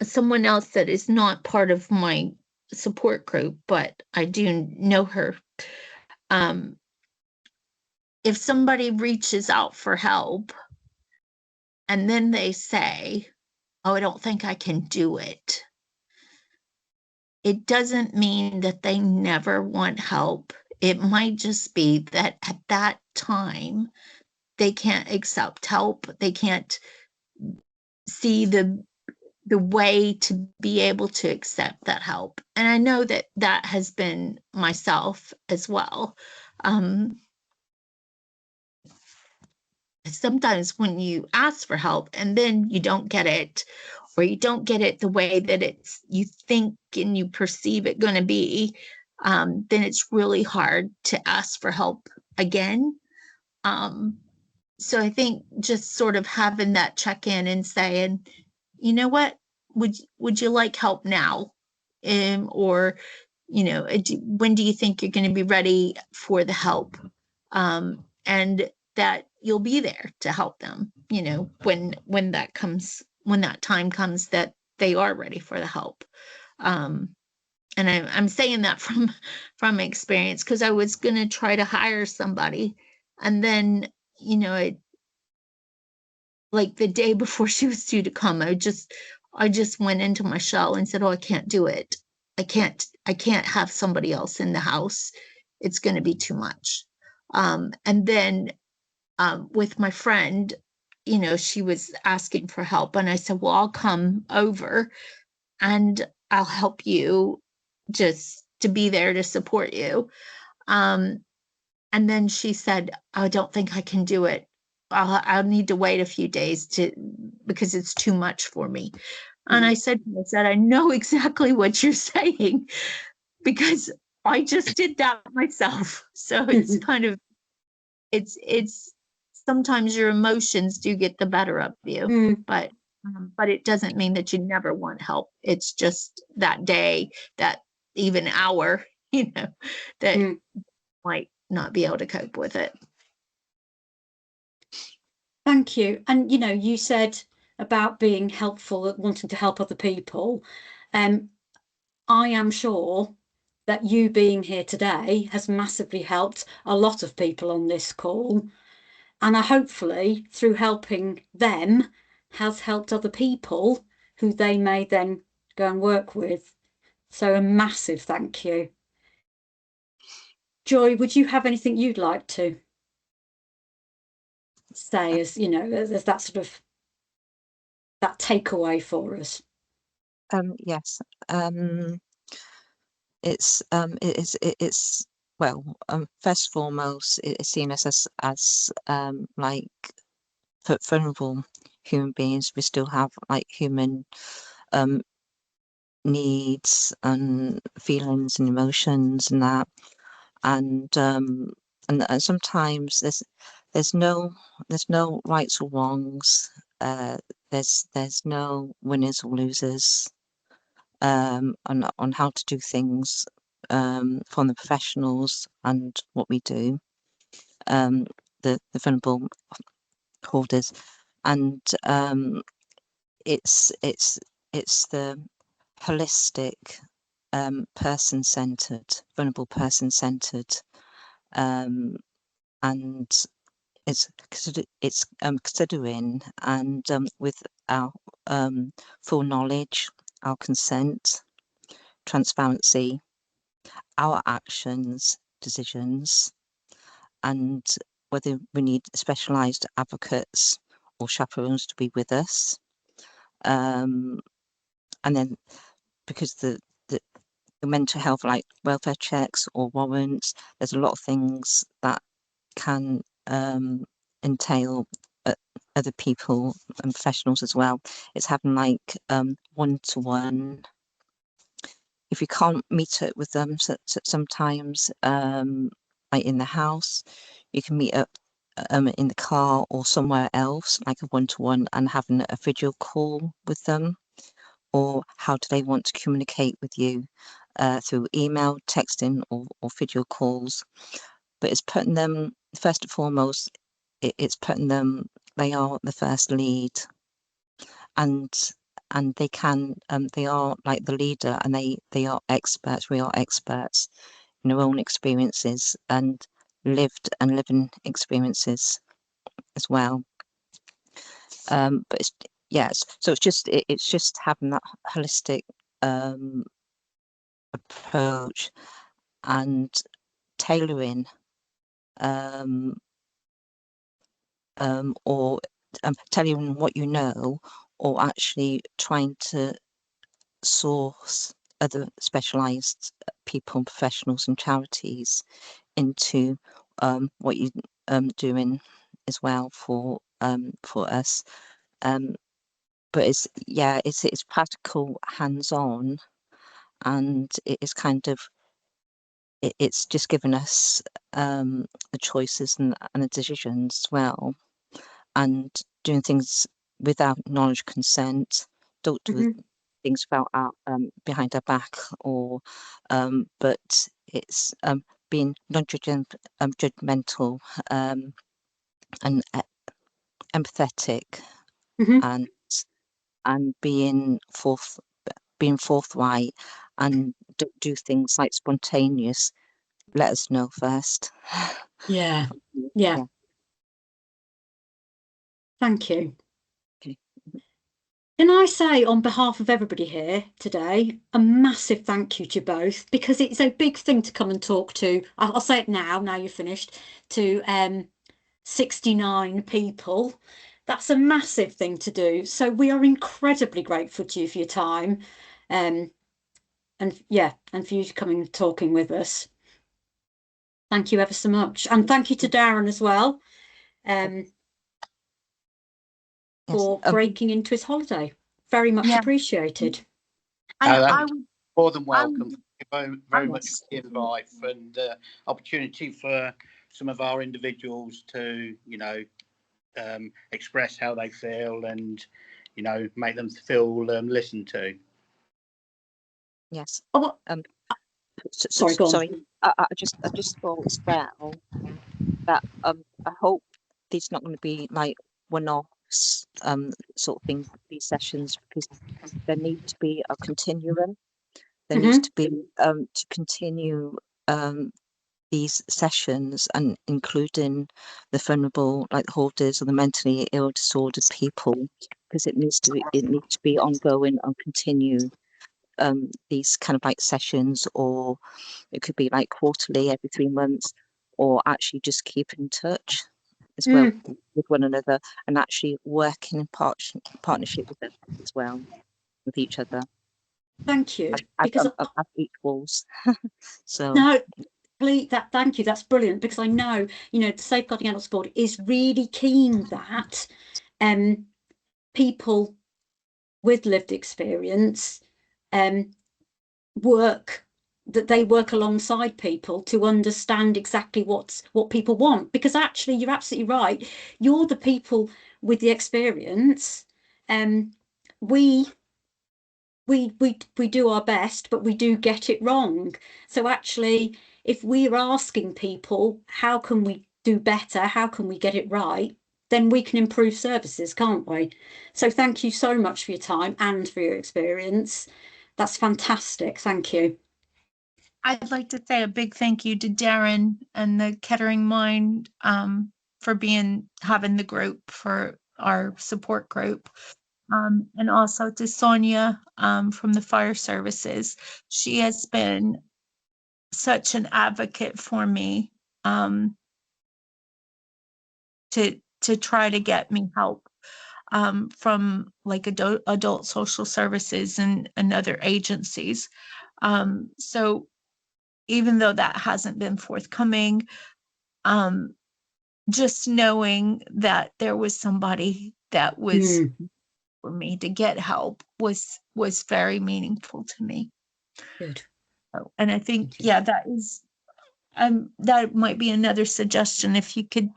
someone else that is not part of my support group, but I do know her. If somebody reaches out for help and then they say, oh, I don't think I can do it, it doesn't mean that they never want help. It might just be that at that time they can't accept help. They can't see the way to be able to accept that help. And I know that that has been myself as well. Sometimes when you ask for help and then you don't get it, or you don't get it the way that it's you think and you perceive it going to be, then it's really hard to ask for help again. So I think just sort of having that check-in and saying, you know what, would you like help now? Or, you know, when do you think you're going to be ready for the help? And that you'll be there to help them, you know, when that time comes that they are ready for the help. And I'm saying that from experience, because I was going to try to hire somebody, and then, you know, like the day before she was due to come, I just went into my shell and said, oh, I can't do it. I can't have somebody else in the house. It's going to be too much. And then with my friend, you know, she was asking for help, and I said, well, I'll come over and I'll help you, just to be there to support you. And then she said, I don't think I can do it. I'll need to wait a few days because it's too much for me. And I said, I know exactly what you're saying, because I just did that myself. So it's kind of, it's sometimes your emotions do get the better of you, but it doesn't mean that you never want help. It's just that day, that even hour, you know, that might not be able to cope with it. Thank you. And, you know, you said about being helpful, wanting to help other people. I am sure that you being here today has massively helped a lot of people on this call. And I hopefully, through helping them, has helped other people who they may then go and work with. So a massive thank you. Joy, would you have anything you'd like to say, as you know, as that sort of that takeaway for us? Yes. It's well. First and foremost, it's seen as like vulnerable human beings. We still have like human needs and feelings and emotions and that, and sometimes there's no rights or wrongs. There's no winners or losers on how to do things from the professionals and what we do, the vulnerable holders, and it's the holistic, person-centered, vulnerable person-centered, and it's considering and with our full knowledge, our consent, transparency, our actions, decisions, and whether we need specialised advocates or chaperones to be with us. And then because the mental health, like welfare checks or warrants, there's a lot of things that can entail other people and professionals as well. It's having like one-to-one. If you can't meet up with them, sometimes like in the house, you can meet up in the car or somewhere else, like a one-to-one, and having a video call with them. Or how do they want to communicate with you through email, texting, or video calls? But it's putting them first and foremost. It's putting them. They are the first lead, and they can. They are like the leader, and they are experts. We are experts in our own experiences and lived and living experiences as well. But it's, yes, so it's just having that holistic approach and tailoring or telling what you know, or actually trying to source other specialised people and professionals and charities into what you're doing as well for us. But it's practical, hands-on, and it is kind of it's just given us the choices and the decisions as well, and doing things without knowledge, consent. Don't do things without our behind our back, or but it's being non-judgmental and empathetic, and being forthright, and don't do things like spontaneous. Let us know first. Yeah. Thank you. Okay. Can I say, on behalf of everybody here today, a massive thank you to you both, because it's a big thing to come and talk to. I'll say it now you're finished, to 69 people. That's a massive thing to do. So we are incredibly grateful to you for your time, and for you coming and talking with us. Thank you ever so much, and thank you to Darren as well, for breaking into his holiday. Very much appreciated. I more than welcome. Thank you very much for the invite and opportunity for some of our individuals to, express how they feel and, make them feel listened to. Yes. Sorry, go on. Sorry. I just thought as well that I hope these not going to be like one-offs sort of things, these sessions, because there needs to be a continuum. There needs to be to continue these sessions, and including the vulnerable, like the holders or the mentally ill, disordered people, because it needs to be ongoing and continue. These kind of like sessions, or it could be like quarterly, every 3 months, or actually just keep in touch as well with one another, and actually working in partnership with them as well, with each other. Thank you. As Because equals. So no, please, thank you. That's brilliant, because I know, you know, the Safeguarding Adults Board is really keen that people with lived experience work alongside people to understand exactly what people want, because actually you're absolutely right, you're the people with the experience. We do our best, but we do get it wrong. So actually, if we're asking people, how can we do better, how can we get it right, then we can improve services, can't we? So thank you so much for your time and for your experience. That's fantastic. Thank you. I'd like to say a big thank you to Darren and the Kettering Mind for having the group, for our support group. And also to Sonia from the fire services. She has been such an advocate for me to try to get me help from like adult social services and other agencies. So even though that hasn't been forthcoming, just knowing that there was somebody that was for me to get help was very meaningful to me. Good. And I think, yeah, that is, that might be another suggestion, if you could,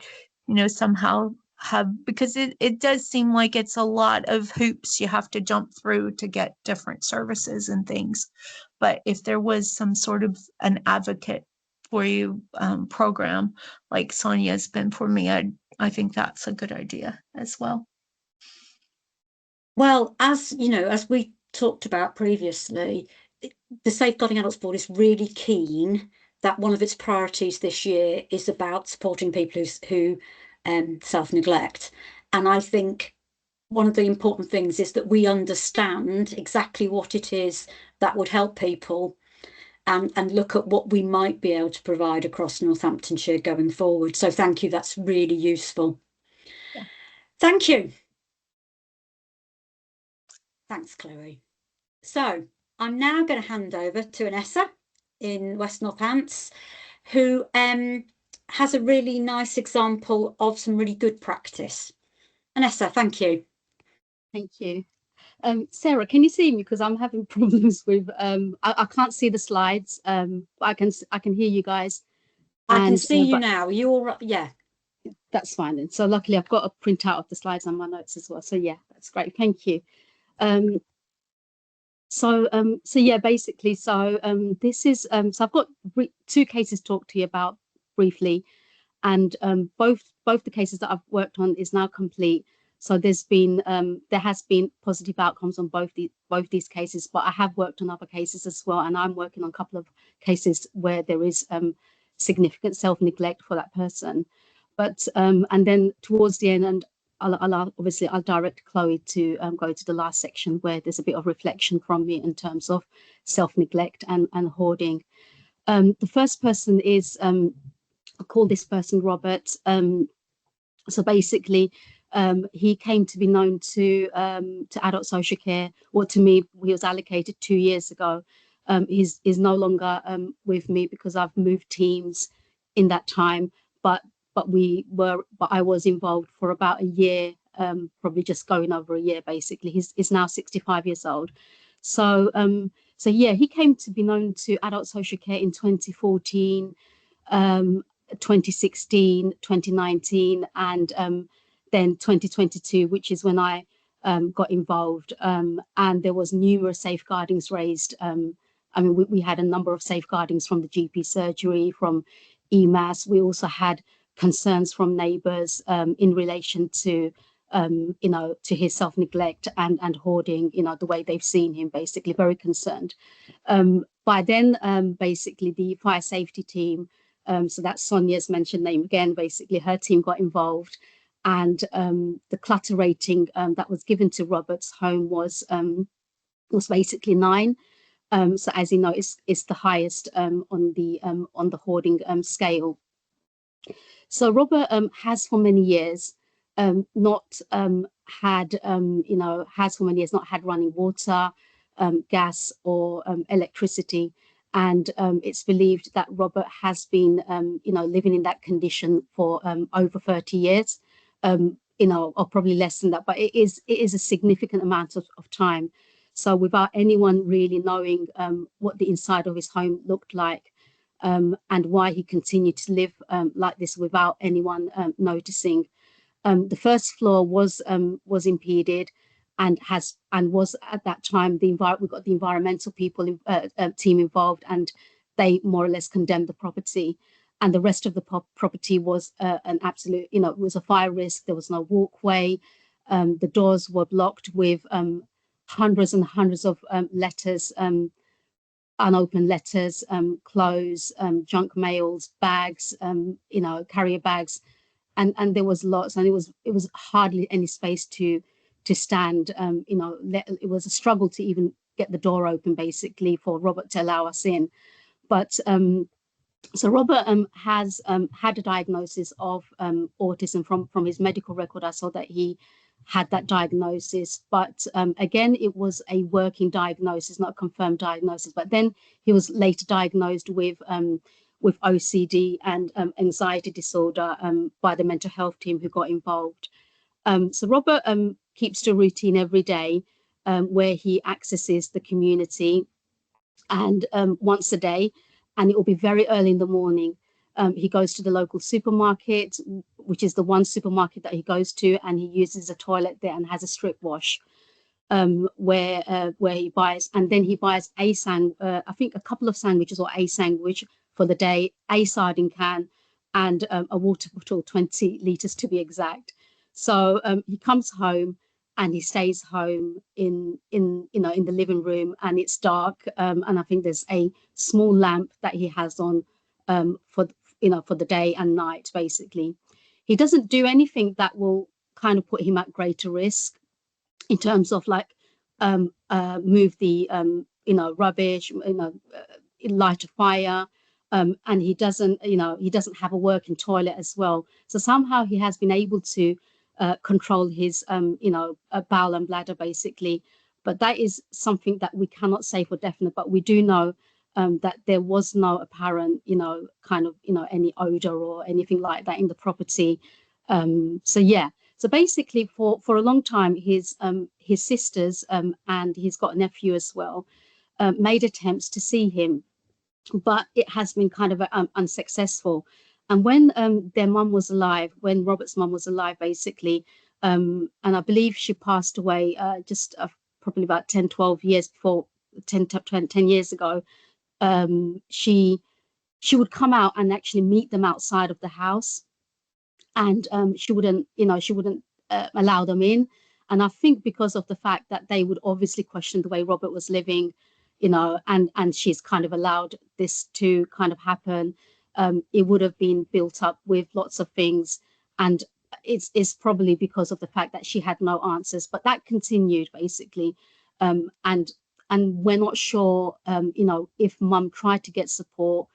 you know, somehow have, because it does seem like it's a lot of hoops you have to jump through to get different services and things. But if there was some sort of an advocate for you program like Sonia's been for me, I think that's a good idea as well. Well, as you know, as we talked about previously, the Safeguarding Adults Board is really keen that one of its priorities this year is about supporting people who self-neglect. And I think one of the important things is that we understand exactly what it is that would help people, and look at what we might be able to provide across Northamptonshire going forward. So thank you, that's really useful. Yeah. Thank you. Thanks, Chloe. So I'm now going to hand over to Anessa in West Northants, who has a really nice example of some really good practice. Anessa, thank you. Thank you. Sarah, can you see me? Because I'm having problems with, I can't see the slides. I can hear you guys. I can see you now. You're all right. Yeah. That's fine then. So luckily I've got a printout of the slides and my notes as well. So yeah, that's great. Thank you. So yeah, basically, this is, so I've got two cases to talk to you about briefly, and both the cases that I've worked on is now complete. So there has been positive outcomes on both these cases, but I have worked on other cases as well, and I'm working on a couple of cases where there is significant self-neglect for that person. But and then towards the end, and I'll direct Chloe to go to the last section where there's a bit of reflection from me in terms of self-neglect and hoarding. The first person is, I'll call this person Robert. So basically, he came to be known to adult social care, or to me, he was allocated 2 years ago. He's no longer with me because I've moved teams in that time, but I was involved for about a year, probably just going over a year. Basically, he's now 65 years old. So yeah, he came to be known to adult social care in 2014, 2016, 2019, and then 2022, which is when I got involved, and there was numerous safeguardings raised. I mean, we had a number of safeguardings from the GP surgery, from EMAS. We also had concerns from neighbours in relation to to his self-neglect and hoarding, the way they've seen him, basically very concerned. By then, basically the fire safety team, so that's Sonia's mentioned name again, basically her team got involved, and the clutter rating that was given to Robert's home was basically 9. So as you know, it's the highest on the hoarding scale. So Robert has for many years not had running water, gas or electricity. And it's believed that Robert has been, living in that condition for over 30 years, or probably less than that, but it is a significant amount of time. So without anyone really knowing what the inside of his home looked like, and why he continued to live like this without anyone noticing. The first floor was impeded, and was at that time we got the environmental people team involved, and they more or less condemned the property. And the rest of the property was an absolute, it was a fire risk. There was no walkway. The doors were blocked with hundreds and hundreds of letters, unopened letters, clothes, junk mails, bags, carrier bags, and there was lots, and it was hardly any space to stand. It was a struggle to even get the door open, basically, for Robert to allow us in. But so Robert has had a diagnosis of autism from his medical record. I saw that he had that diagnosis, but again, it was a working diagnosis, not a confirmed diagnosis. But then he was later diagnosed with OCD and anxiety disorder by the mental health team who got involved. So Robert keeps to a routine every day where he accesses the community, and once a day, and it will be very early in the morning. He goes to the local supermarket, which is the one supermarket that he goes to, and he uses a toilet there and has a strip wash where he buys, and then he buys I think a couple of sandwiches or a sandwich for the day, a sardine can, and a water bottle, 20 liters to be exact. So he comes home and he stays home in the living room, and it's dark, and I think there's a small lamp that he has on for the day and night. Basically, he doesn't do anything that will kind of put him at greater risk in terms of like move the rubbish, light a fire, and he doesn't have a working toilet as well. So somehow he has been able to control his bowel and bladder, basically. But that is something that we cannot say for definite, but we do know that there was no apparent any odor or anything like that in the property. So yeah, so basically for a long time his sisters and he's got a nephew as well made attempts to see him, but it has been kind of unsuccessful. And when their mum was alive, when Robert's mum was alive, basically, and I believe she passed away just probably about 10 years before, 10 years ago, she would come out and actually meet them outside of the house, and she wouldn't allow them in. And I think because of the fact that they would obviously question the way Robert was living, and she's kind of allowed this to kind of happen. It would have been built up with lots of things, and it's probably because of the fact that she had no answers. But that continued, basically, and we're not sure, if mum tried to get support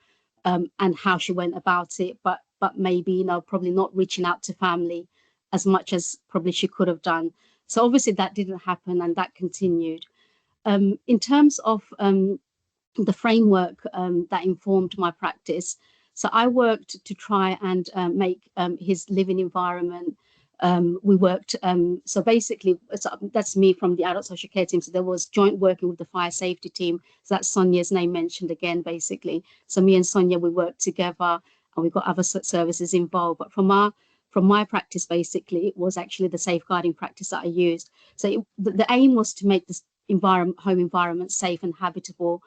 and how she went about it, but maybe, probably not reaching out to family as much as probably she could have done. So obviously that didn't happen, and that continued. In terms of the framework that informed my practice, so I worked to try and make his living environment. We worked, so basically, that's me from the adult social care team. So there was joint working with the fire safety team. So that's Sonia's name mentioned again, basically. So me and Sonia, we worked together, and we got other services involved. But from my practice, basically, it was actually the safeguarding practice that I used. So the aim was to make this home environment safe and habitable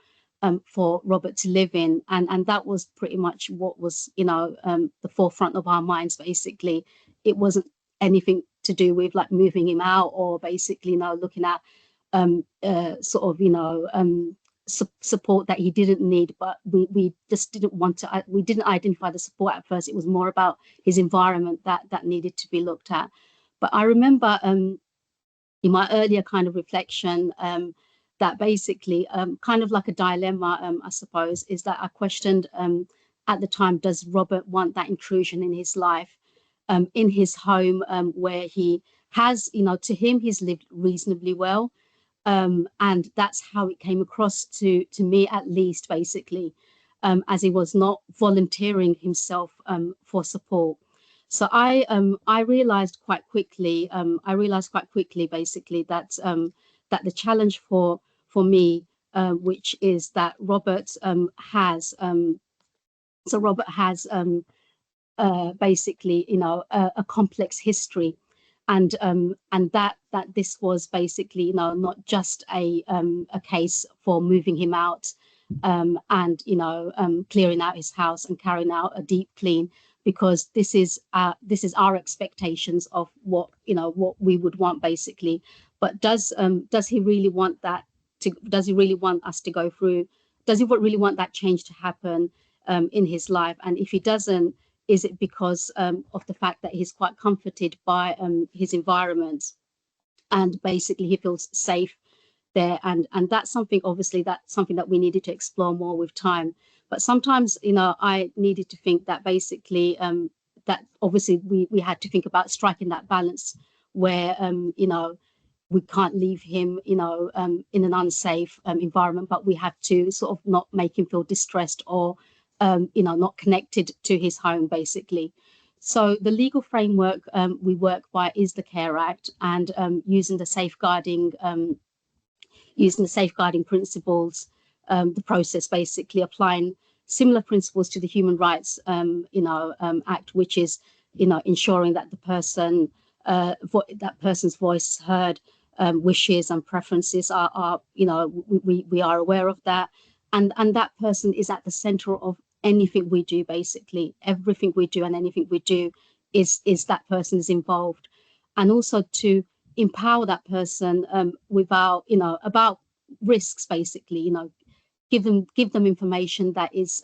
for Robert to live in, and that was pretty much what was the forefront of our minds. Basically, it wasn't anything to do with like moving him out, or basically looking at support that he didn't need. But we just didn't want to, we didn't identify the support at first. It was more about his environment that needed to be looked at. But I remember in my earlier kind of reflection, that basically kind of like a dilemma, I suppose, is that I questioned at the time, does Robert want that intrusion in his life, in his home, where he has, to him, he's lived reasonably well. And that's how it came across to me, at least, basically, as he was not volunteering himself for support. So I realized quite quickly, basically, that that the challenge for me, which is that Robert has basically, you know, a complex history, and that this was basically, you know, not just a case for moving him out and, you know, clearing out his house and carrying out a deep clean, because this is our expectations of what, you know, what we would want, basically. But does he really want that does he really want us to go through, does he really want that change to happen in his life? And if he doesn't, is it because of the fact that he's quite comforted by his environment, and basically he feels safe there? And that's something, obviously, that's something that we needed to explore more with time. But sometimes, you know, I needed to think that basically that obviously we had to think about striking that balance where, you know, we can't leave him, you know, in an unsafe environment, but we have to sort of not make him feel distressed or, you know, not connected to his home, basically. So the legal framework we work by is the Care Act, and using the safeguarding principles, the process, basically applying similar principles to the Human Rights, you know, Act, which is, you know, ensuring that the person, that person's voice is heard, wishes and preferences are, you know, we are aware of that, and that person is at the center of anything we do. Basically, everything we do and anything we do is that person is involved, and also to empower that person without, you know, about risks, basically, you know, give them information that is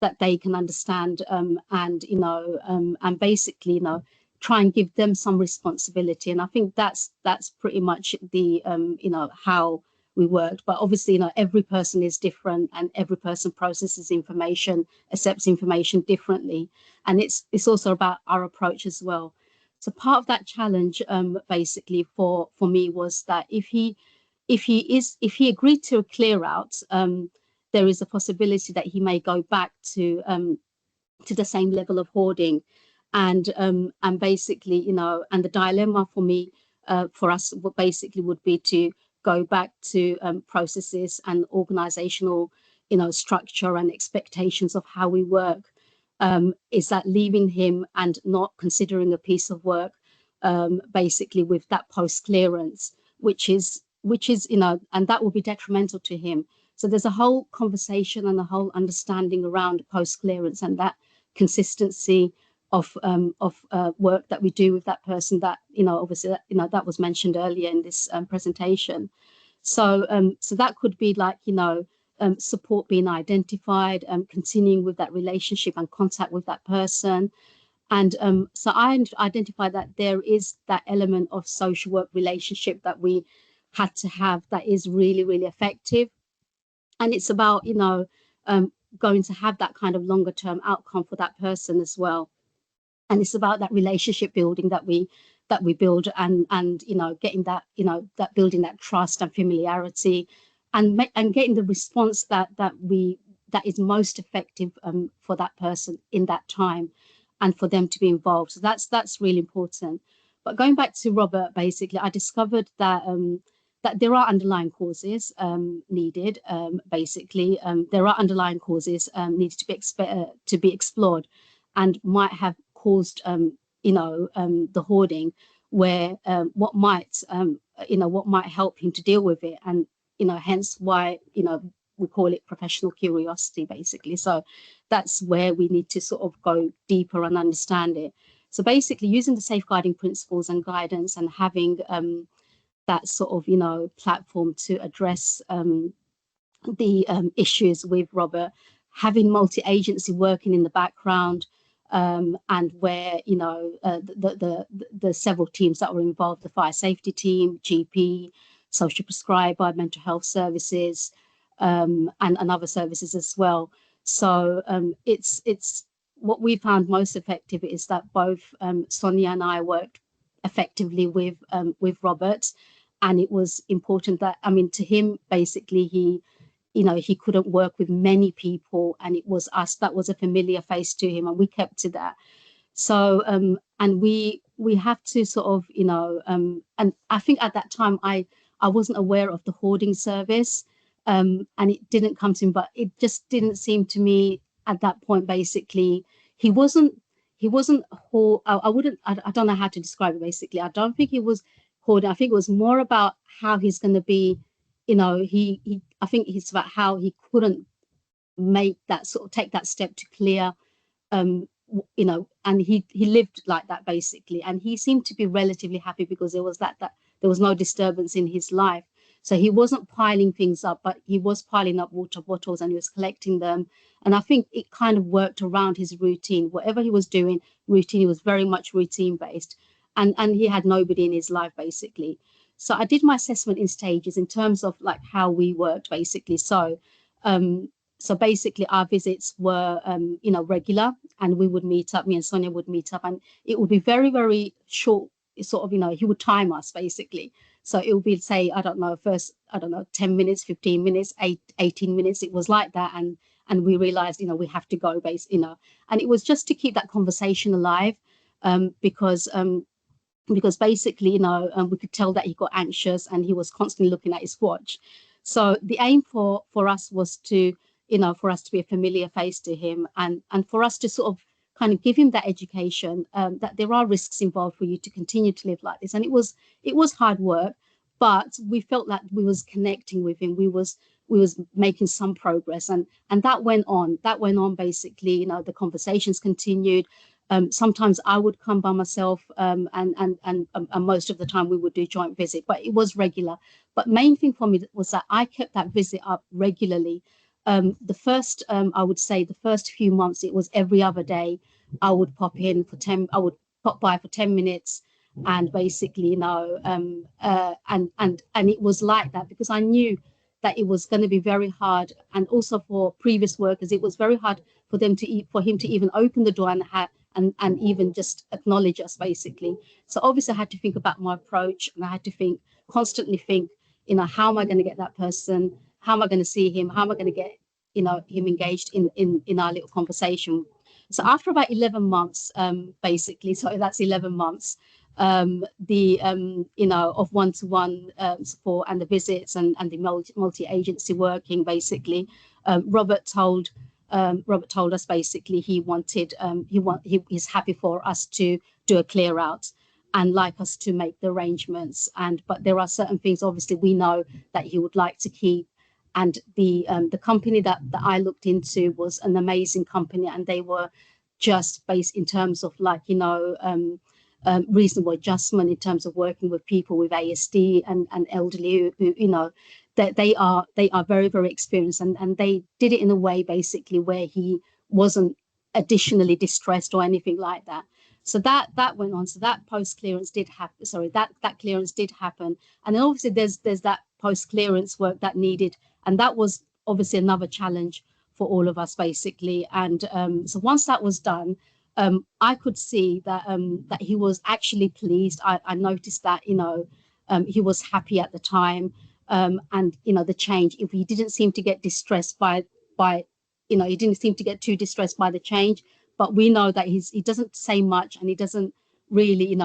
that they can understand, and, you know, and basically, you know, try and give them some responsibility. And I think that's pretty much the you know, how we worked. But obviously, you know, every person is different, and every person processes information, accepts information differently, and it's also about our approach as well. So part of that challenge, basically for me, was that if he agreed to a clear out, there is a possibility that he may go back to the same level of hoarding, and basically, you know, and the dilemma for me, for us, basically would be to go back to processes and organizational, you know, structure and expectations of how we work. Is that leaving him and not considering a piece of work, basically with that post clearance, which is, you know, and that will be detrimental to him. So there's a whole conversation and a whole understanding around post clearance and that consistency of work that we do with that person, that, you know, obviously that, you know, that was mentioned earlier in this presentation. So so that could be like, you know, support being identified, continuing with that relationship and contact with that person. And so I identified that there is that element of social work relationship that we had to have that is really, really effective. And it's about, you know, going to have that kind of longer term outcome for that person as well. And it's about that relationship building that we build, and you know, getting that, you know, that building that trust and familiarity, and getting the response that is most effective for that person in that time, and for them to be involved. So that's really important. But going back to Robert, basically, I discovered that that there are underlying causes needed. Basically, there are underlying causes needed to be explored, and might have caused, you know, the hoarding, where what might you know, what might help him to deal with it, and, you know, hence why, you know, we call it professional curiosity, basically. So that's where we need to sort of go deeper and understand it. So basically, using the safeguarding principles and guidance, and having that sort of, you know, platform to address the issues with Robert, having multi-agency working in the background, and where, you know, the several teams that were involved, the fire safety team, GP, social prescriber, mental health services, and other services as well. So it's what we found most effective is that both Sonia and I worked effectively with Robert, and it was important that, I mean, to him, basically, he couldn't work with many people, and it was us that was a familiar face to him, and we kept to that. So and we have to sort of, and I think at that time I wasn't aware of the hoarding service, and it didn't come to me, but it just didn't seem to me at that point, basically, he wasn't I don't know how to describe it. Basically, I don't think he was hoarding. I think it was more about how he's going to be, I think it's about how he couldn't make that sort of take that step to clear, and he lived like that, basically, and he seemed to be relatively happy because there was that there was no disturbance in his life. So he wasn't piling things up, but he was piling up water bottles, and he was collecting them. And I think it kind of worked around his routine. Whatever he was doing, routine, he was very much routine based, and he had nobody in his life, basically. So I did my assessment in stages in terms of like how we worked, basically. So basically our visits were, regular, and we would meet up, me and Sonia would meet up, and it would be very, very short, sort of, he would time us, basically. So it would be, say, I don't know, 10 minutes, 15 minutes, 18 minutes. It was like that. And we realized, we have to go, and it was just to keep that conversation alive, because basically, we could tell that he got anxious and he was constantly looking at his watch. So the aim for us was to, for us to be a familiar face to him, and for us to sort of kind of give him that education, that there are risks involved for you to continue to live like this. And it was hard work, but we felt that we was connecting with him. We was making some progress, and that went on. Basically, the conversations continued. Sometimes I would come by myself, and most of the time we would do joint visit, but it was regular. But main thing for me was that I kept that visit up regularly. The first, I would say, the first few months, it was every other day. I would pop by for 10 minutes, and basically, and it was like that because I knew that it was going to be very hard, and also for previous workers, it was very hard for him to even open the door and even just acknowledge us, basically. So obviously I had to think about my approach, and I had to constantly think, how am I going to get that person? How am I going to see him? How am I going to get, him engaged in our little conversation? So after about 11 months, basically, so that's 11 months, of one-to-one support and the visits and the multi-agency working, basically, Robert told us basically he's happy for us to do a clear out and like us to make the arrangements, but there are certain things obviously we know that he would like to keep. And the company that I looked into was an amazing company, and they were just based in terms of reasonable adjustment in terms of working with people with ASD and elderly who that they are very, very experienced, and they did it in a way basically where he wasn't additionally distressed or anything like that. So that went on. So that post clearance did happen. Sorry, that clearance did happen. And then obviously there's that post clearance work that needed, and that was obviously another challenge for all of us, basically. And so once that was done, I could see that that he was actually pleased. I noticed that he was happy at the time, and the change. If he didn't seem to get distressed by he didn't seem to get too distressed by the change. But we know that he doesn't say much, and he doesn't really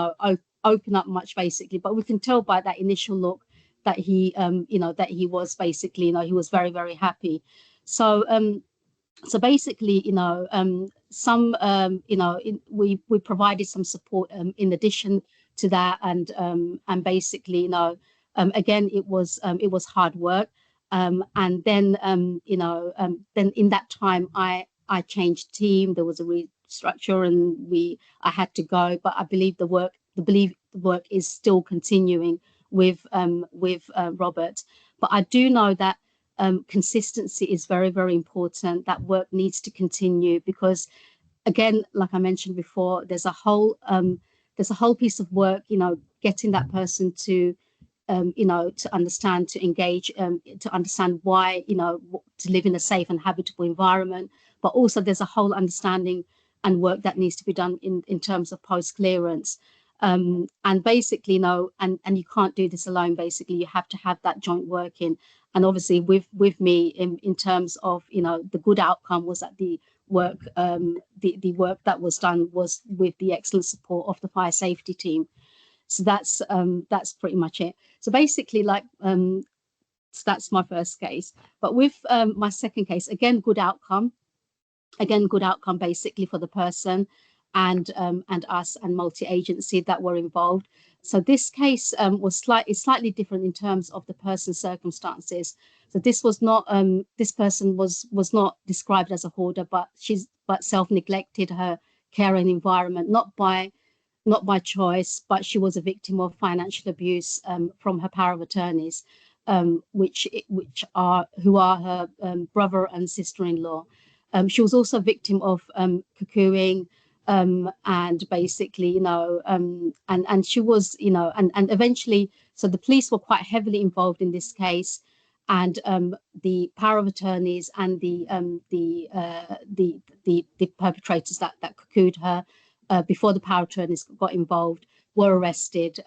open up much, basically. But we can tell by that initial look that he that he was basically he was very, very happy. So so basically we provided some support in addition to that, and basically again it was hard work, and then then in that time I changed team. There was a restructure, and I had to go, but I believe the work is still continuing with Robert. But I do know that consistency is very, very important. That work needs to continue because, again, like I mentioned before, there's a whole piece of work, getting that person to to understand, to engage, to understand why, to live in a safe and habitable environment. But also there's a whole understanding and work that needs to be done in terms of post clearance. And basically, you know, and you can't do this alone. Basically, you have to have that joint working. And obviously, with me in terms of, you know, the good outcome was that the work that was done was with the excellent support of the fire safety team. So that's pretty much it. So basically, like, so that's my first case. But with my second case, again, good outcome. Again, good outcome basically for the person and us and multi-agency that were involved. So this case was slightly different in terms of the person's circumstances. So this was not this person was not described as a hoarder, but self-neglected her care and environment, not by choice, but she was a victim of financial abuse from her power of attorneys, who are her brother and sister-in-law. She was also a victim of cuckooing, and basically, you know, and she was, you know, and eventually, so the police were quite heavily involved in this case, and the power of attorneys and the perpetrators that cuckooed her before the power of attorneys got involved were arrested,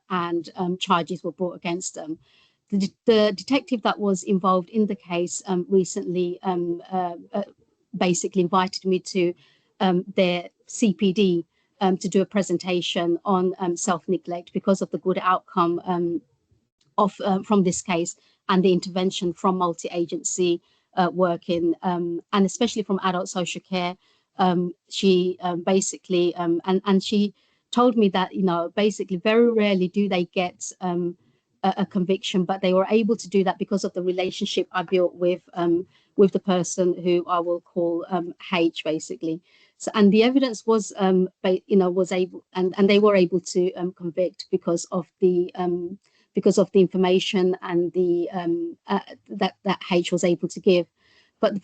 and charges were brought against them. The detective that was involved in the case recently basically invited me to their CPD to do a presentation on self-neglect because of the good outcome from this case and the intervention from multi-agency working, and especially from adult social care. She basically and she told me that, you know, basically very rarely do they get a conviction, but they were able to do that because of the relationship I built with the person who I will call H, basically. So, and the evidence was, you know, was able, and they were able to convict because of the information and the that H was able to give. But the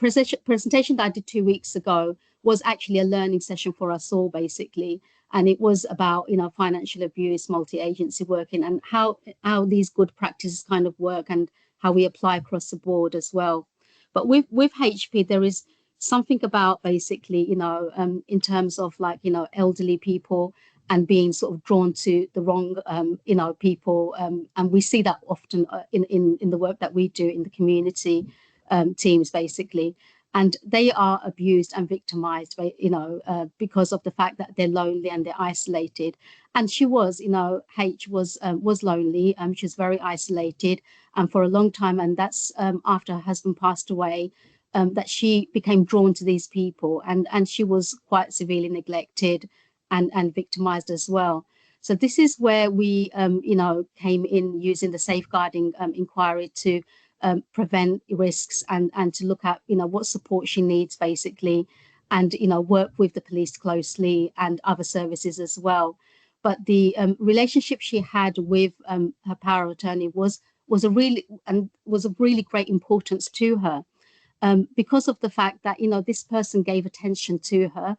presentation that I did 2 weeks ago was actually a learning session for us all, basically. And it was about, you know, financial abuse, multi-agency working, and how these good practices kind of work and how we apply across the board as well. But with HP, there is something about basically, you know, in terms of like, you know, elderly people and being sort of drawn to the wrong, you know, people. And we see that often in the work that we do in the community teams, basically. And they are abused and victimized, you know, because of the fact that they're lonely and they're isolated. And she was, you know, H was lonely. She was very isolated, and for a long time. And that's after her husband passed away, that she became drawn to these people, and she was quite severely neglected and victimized as well. So this is where we, you know, came in using the safeguarding inquiry to prevent risks and to look at, you know, what support she needs, basically, and, you know, work with the police closely and other services as well. But the relationship she had with her power of attorney was of really great importance to her, because of the fact that, you know, this person gave attention to her.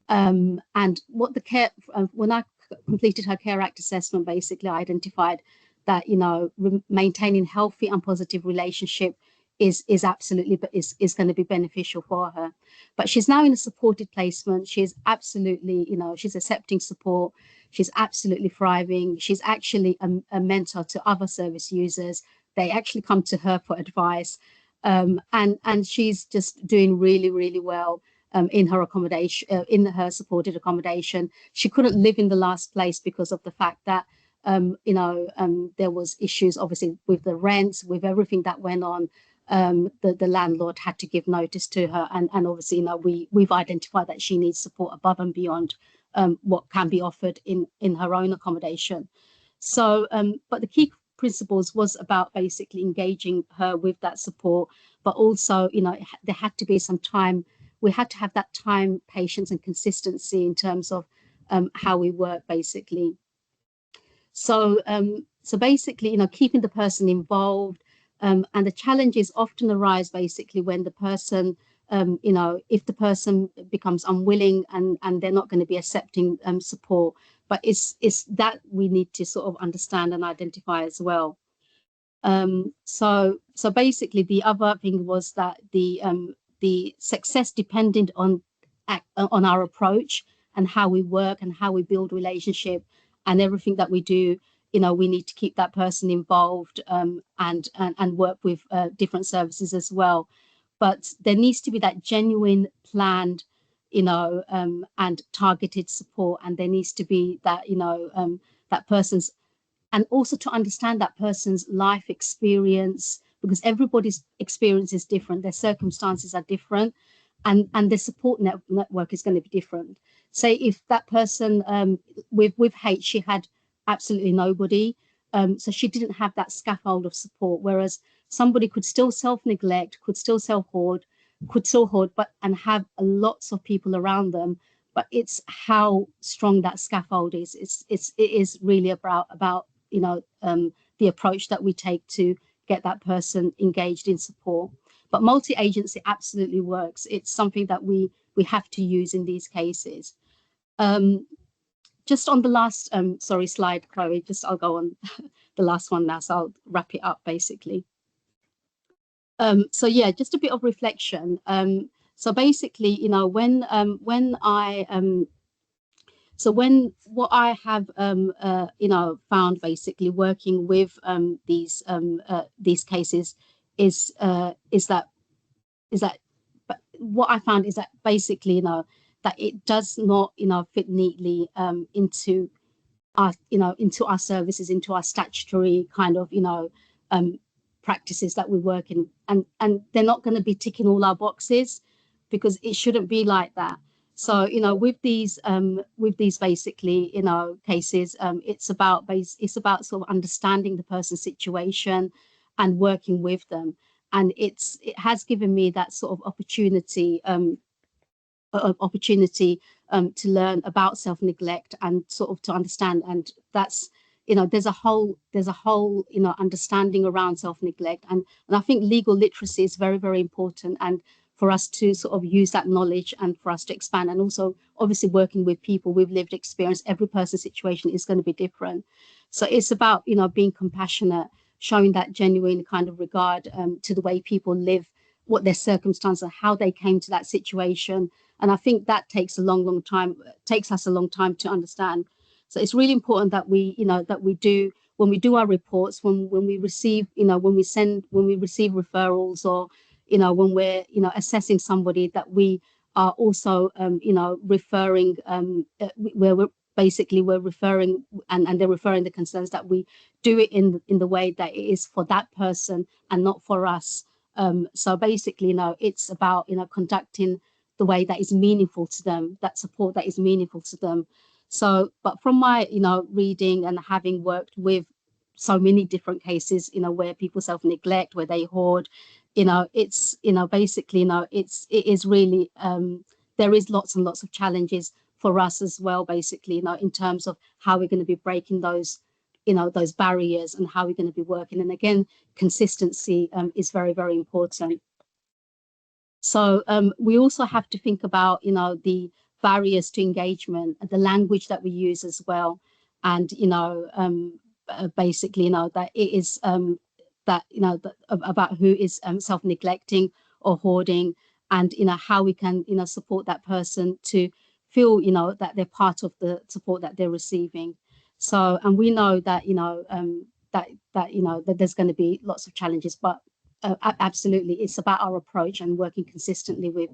And what the care, when I completed her Care Act assessment, basically I identified that, you know, maintaining healthy and positive relationship is absolutely, but is going to be beneficial for her. But she's now in a supported placement. She's absolutely, you know, she's accepting support. She's absolutely thriving. She's actually a mentor to other service users. They actually come to her for advice, and she's just doing really, really well. In her accommodation, in her supported accommodation. She couldn't live in the last place because of the fact that, you know, there was issues obviously with the rents, with everything that went on. The landlord had to give notice to her, and obviously, you know, we've identified that she needs support above and beyond what can be offered in her own accommodation. So, but the key principles was about basically engaging her with that support, but also, you know, there had to be some time. We had to have that time, patience, and consistency in terms of how we work, basically. So, so basically, you know, keeping the person involved, and the challenges often arise basically when the person, you know, if the person becomes unwilling and they're not going to be accepting support. But it's that we need to sort of understand and identify as well. So basically, the other thing was that the success depended on our approach and how we work and how we build relationship and everything that we do, you know, we need to keep that person involved, and work with different services as well. But there needs to be that genuine, planned, you know, and targeted support, and there needs to be that, you know, that person's, and also to understand that person's life experience, because everybody's experience is different, their circumstances are different, and the support network is going to be different. Say if that person with H, she had absolutely nobody, so she didn't have that scaffold of support, whereas somebody could still self-neglect, could still hoard, but and have lots of people around them. But it's how strong that scaffold is. It is really about you know, the approach that we take to get that person engaged in support. But multi-agency absolutely works. It's something that we have to use in these cases. Just on the last sorry slide, Chloe, just I'll go on the last one now, so I'll wrap it up basically. So yeah, just a bit of reflection. So basically, you know, when what I have you know, found basically working with these cases is that what I found is that basically, you know, that it does not, you know, fit neatly into our, you know, into our services, into our statutory kind of, you know, practices that we work in, and they're not going to be ticking all our boxes, because it shouldn't be like that. So, you know, with these basically, you know, cases, it's about sort of understanding the person's situation and working with them. And it has given me that sort of opportunity to learn about self-neglect and sort of to understand. And that's, you know, there's a whole you know, understanding around self-neglect, and I think legal literacy is very, very important, and for us to sort of use that knowledge and for us to expand. And also obviously working with people with lived experience, every person's situation is going to be different. So it's about, you know, being compassionate, showing that genuine kind of regard to the way people live, what their circumstances, how they came to that situation. And I think that takes a long time, takes us a long time to understand. So it's really important that we, you know, that we do, when we do our reports, when we receive, you know, when we receive referrals, or, you know, when we're, you know, assessing somebody, that we are also, you know, referring, where we're referring, and they're referring the concerns, that we do it in the way that it is for that person and not for us. So basically, you know, it's about, you know, conducting the way that is meaningful to them, that support that is meaningful to them. So, but from my, you know, reading and having worked with so many different cases, you know, where people self-neglect, where they hoard, you know, it's, you know, basically, you know, it is really, there is lots and lots of challenges for us as well, basically, you know, in terms of how we're going to be breaking those, you know, those barriers, and how we're going to be working. And again, consistency is very, very important. So we also have to think about, you know, the barriers to engagement, the language that we use as well. And, you know, basically, you know, that it is that, you know, about who is self-neglecting or hoarding, and, you know, how we can, you know, support that person to feel, you know, that they're part of the support that they're receiving. So, and we know that, you know, that you know, that there's going to be lots of challenges, but absolutely, it's about our approach and working consistently with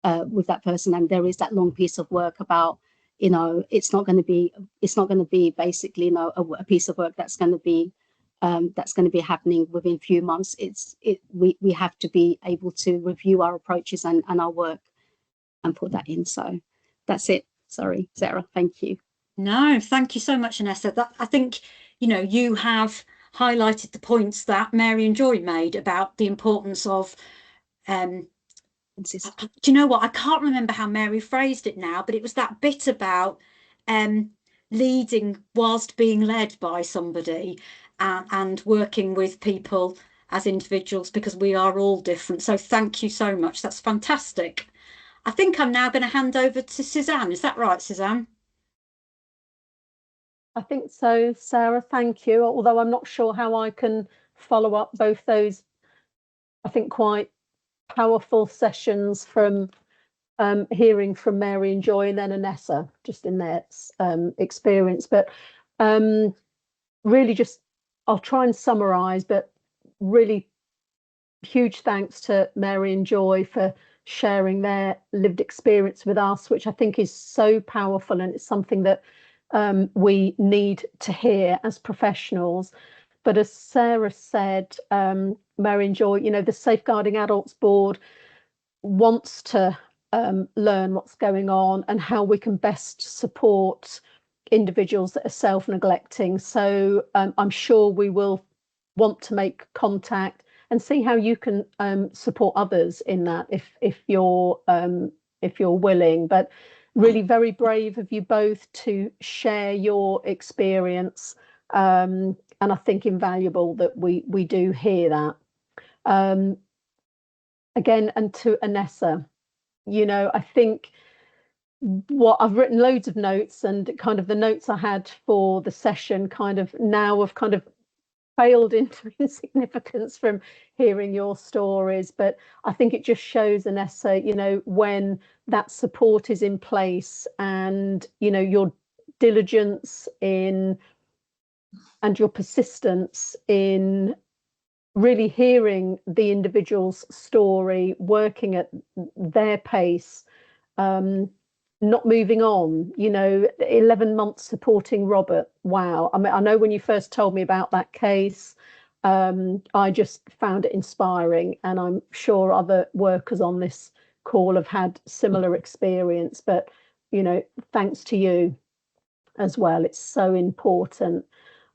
that person. And there is that long piece of work about, you know, it's not going to be basically, you know, a piece of work that's going to be happening within a few months. We have to be able to review our approaches and our work and put that in. So that's it. Sorry, Sarah. Thank you. No, thank you so much, Anessa. That, I think, you know, you have highlighted the points that Mary and Joy made about the importance of do you know what, I can't remember how Mary phrased it now, but it was that bit about leading whilst being led by somebody, and working with people as individuals, because we are all different. So thank you so much. That's fantastic. I think I'm now going to hand over to Suzanne. Is that right, Suzanne? I think so, Sarah, thank you. Although I'm not sure how I can follow up both those, I think, quite powerful sessions from hearing from Mary and Joy, and then Anessa, just in their experience. But Really just, I'll try and summarise, but really huge thanks to Mary and Joy for sharing their lived experience with us, which I think is so powerful, and it's something that we need to hear as professionals. But as Sarah said, Mary and Joy, you know, the Safeguarding Adults Board wants to learn what's going on and how we can best support individuals that are self-neglecting. So I'm sure we will want to make contact and see how you can support others in that if you're willing. But really very brave of you both to share your experience, and I think invaluable that we do hear that. Again, and to Anessa, you know, I think what I've written loads of notes, and kind of the notes I had for the session kind of now have kind of failed into insignificance from hearing your stories. But I think it just shows, Anessa, you know, when that support is in place, and, you know, your diligence in and your persistence in really hearing the individual's story, working at their pace, not moving on, you know, 11 months supporting Robert. Wow. I mean, I know when you first told me about that case, I just found it inspiring, and I'm sure other workers on this call have had similar experience. But, you know, thanks to you as well. It's so important.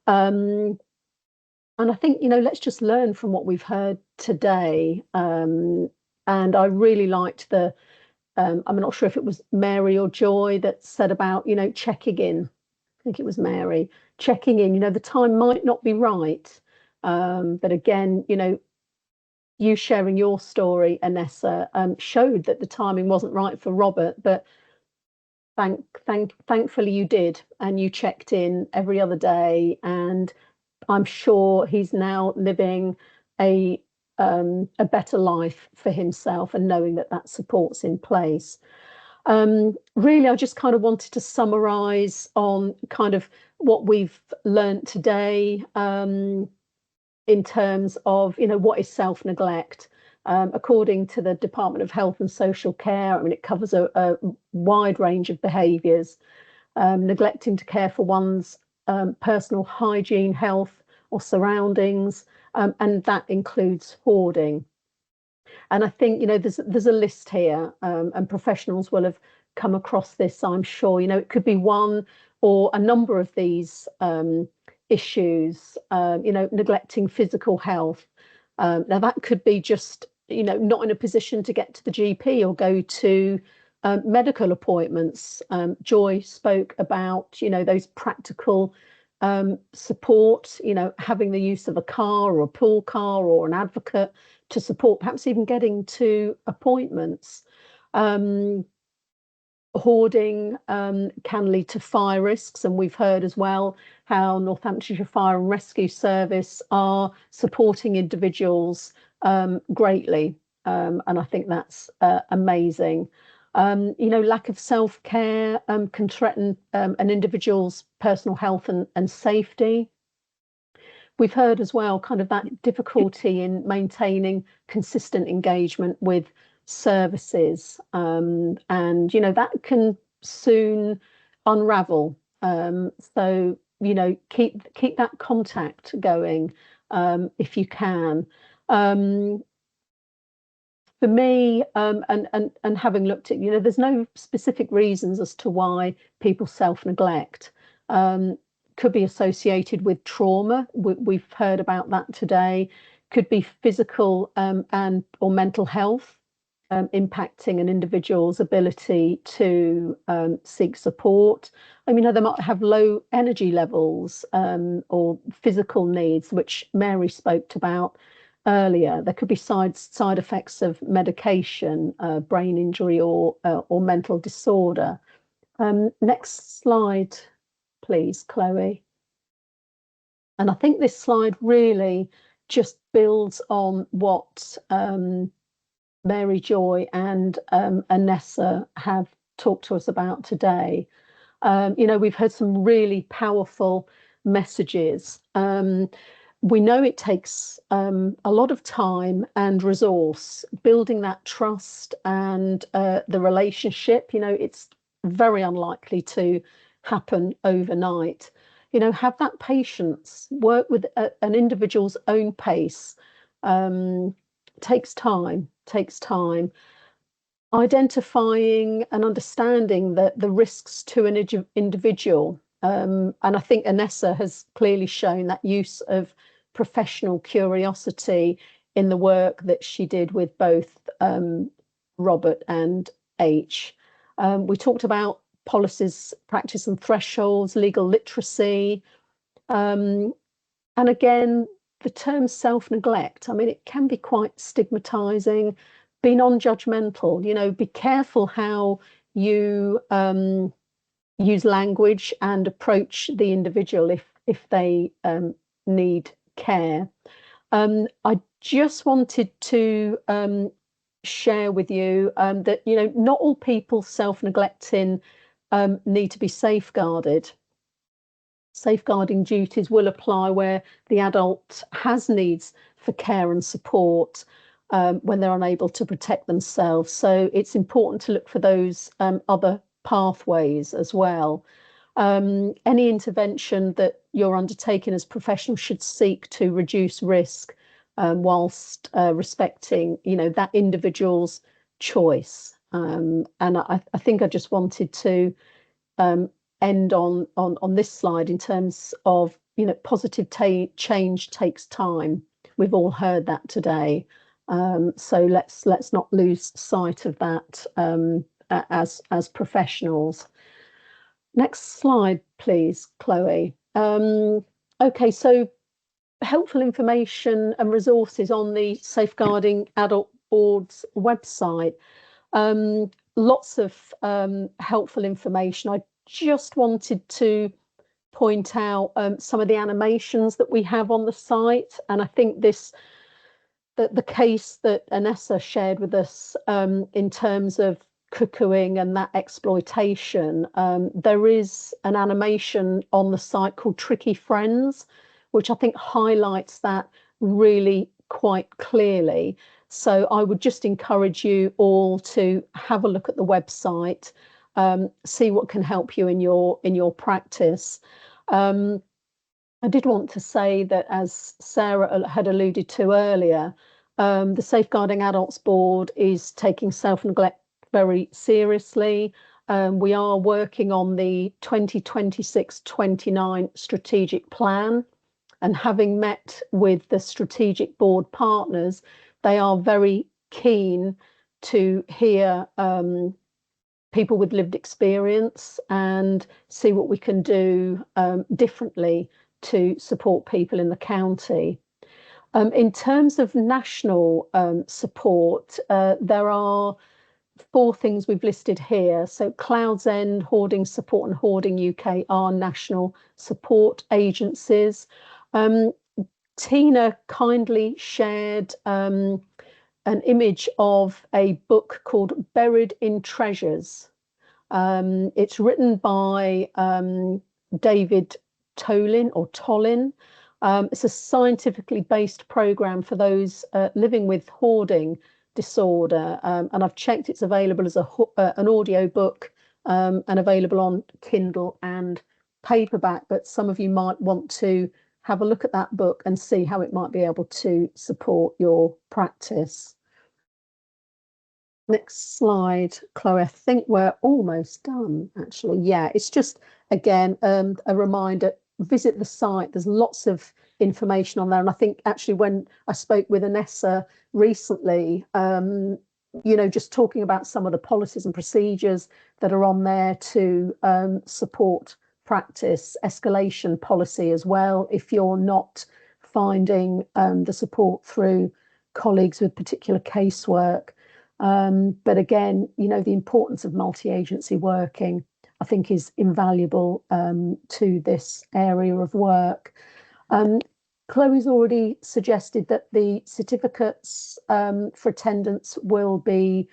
And I think, you know, let's just learn from what we've heard today. And I really liked the, I'm not sure if it was Mary or Joy that said about, you know, checking in. I think it was Mary, checking in. You know, the time might not be right. But again, you know, you sharing your story, Anessa, showed that the timing wasn't right for Robert, but thankfully you did, and you checked in every other day, and I'm sure he's now living a better life for himself, and knowing that that support's in place. Really, I just kind of wanted to summarise on kind of what we've learned today, in terms of, you know, what is self-neglect. According to the Department of Health and Social Care, I mean, it covers a wide range of behaviours, neglecting to care for one's personal hygiene, health, or surroundings, and that includes hoarding. And I think, you know, there's a list here, and professionals will have come across this, I'm sure. You know, it could be one or a number of these issues, you know, neglecting physical health. Now that could be just, you know, not in a position to get to the GP or go to medical appointments. Joy spoke about, you know, those practical support, you know, having the use of a car or a pool car or an advocate to support, perhaps even getting to appointments. Hoarding can lead to fire risks, and we've heard as well how Northamptonshire Fire and Rescue Service are supporting individuals greatly, and I think that's amazing. You know, lack of self-care can threaten an individual's personal health and safety. We've heard as well kind of that difficulty in maintaining consistent engagement with services, and, you know, that can soon unravel. So, you know, keep that contact going if you can. For me, and having looked at, you know, there's no specific reasons as to why people self-neglect. Could be associated with trauma. We've heard about that today. Could be physical and or mental health, impacting an individual's ability to seek support. I mean, they might have low energy levels or physical needs, which Mary spoke about earlier. There could be side effects of medication, brain injury, or mental disorder. Next slide, please, Chloe. And I think this slide really just builds on what Mary Joy and Anessa have talked to us about today. You know, we've heard some really powerful messages. We know it takes a lot of time and resource building that trust and the relationship. You know, it's very unlikely to happen overnight. You know, have that patience, work with an individual's own pace. Takes time. Identifying and understanding the risks to an individual. And I think Anessa has clearly shown that use of professional curiosity in the work that she did with both Robert and H. We talked about policies, practice and thresholds, legal literacy. And again, the term self-neglect, I mean, it can be quite stigmatizing. Be non-judgmental, you know, be careful how you use language and approach the individual if they need care. I just wanted to share with you that, you know, not all people self-neglecting need to be safeguarded. Safeguarding duties will apply where the adult has needs for care and support when they're unable to protect themselves. So it's important to look for those other pathways as well. Any intervention that you're undertaking as professionals should seek to reduce risk whilst respecting, you know, that individual's choice. And I think I just wanted to end on this slide in terms of, you know, positive change takes time. We've all heard that today. So let's not lose sight of that as professionals. Next slide, please, Chloe. Okay, so helpful information and resources on the Safeguarding Adult Board's website. Lots of helpful information. I just wanted to point out some of the animations that we have on the site, and I think the case that Anessa shared with us in terms of cuckooing and that exploitation, there is an animation on the site called Tricky Friends, which I think highlights that really quite clearly. So I would just encourage you all to have a look at the website, see what can help you in your practice. I did want to say that, as Sarah had alluded to earlier, the Safeguarding Adults Board is taking self-neglect very seriously. We are working on the 2026-29 strategic plan, and having met with the strategic board partners, they are very keen to hear people with lived experience and see what we can do differently to support people in the county. In terms of national support, there are 4 things we've listed here. So Clouds End, Hoarding Support and Hoarding UK are national support agencies. Tina kindly shared an image of a book called Buried in Treasures. It's written by David Tollin. It's a scientifically based program for those living with hoarding disorder, and I've checked it's available as an audio book and available on Kindle and paperback, but some of you might want to have a look at that book and see how it might be able to support your practice. Next slide, Chloe. I think we're almost done, actually. Yeah, it's just, again, a reminder, visit the site. There's lots of information on there. And I think actually when I spoke with Anessa recently, you know, just talking about some of the policies and procedures that are on there to support practice, escalation policy as well, if you're not finding the support through colleagues with particular casework. But again, you know, the importance of multi-agency working, I think, is invaluable to this area of work. Chloe's already suggested that the certificates for attendance will be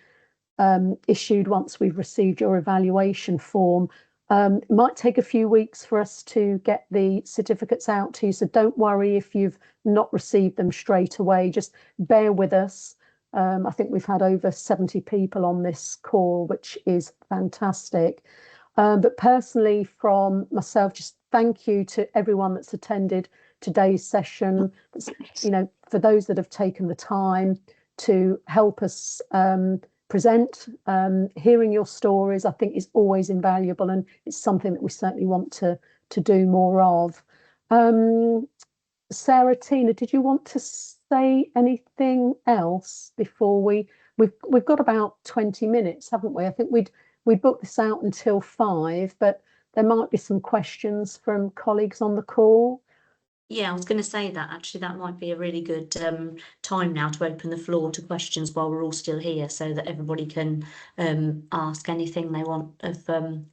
issued once we've received your evaluation form. It might take a few weeks for us to get the certificates out to you, so don't worry if you've not received them straight away. Just bear with us. I think we've had over 70 people on this call, which is fantastic. But personally, from myself, just thank you to everyone that's attended today's session. You know, for those that have taken the time to help us present, hearing your stories, I think is always invaluable, and it's something that we certainly want to do more of. Sarah, Tina, did you want to say anything else before we've got about 20 minutes, haven't we? I think we'd booked this out until 5, but there might be some questions from colleagues on the call. Yeah, I was going to say that actually that might be a really good time now to open the floor to questions while we're all still here, so that everybody can ask anything they want of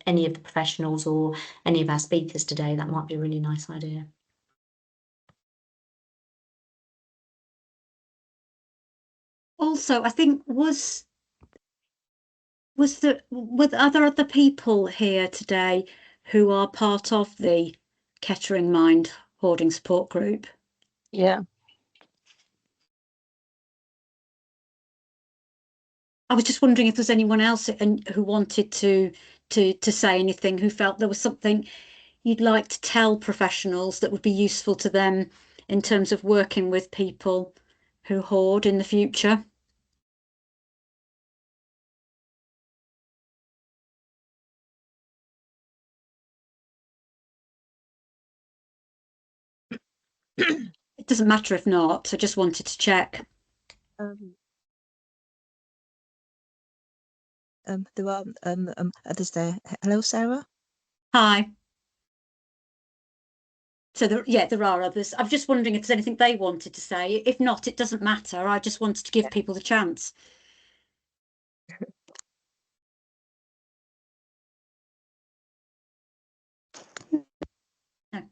any of the professionals or any of our speakers today. That might be a really nice idea. Also, I think are there other people here today who are part of the Kettering Mind Hoarding Support Group? Yeah. I was just wondering if there's anyone else who wanted to say anything, who felt there was something you'd like to tell professionals that would be useful to them in terms of working with people who hoard in the future. It doesn't matter if not, I just wanted to check. There are others there. Hello, Sarah. Hi. So there are others. I'm just wondering if there's anything they wanted to say. If not, it doesn't matter. I just wanted to give people the chance. No.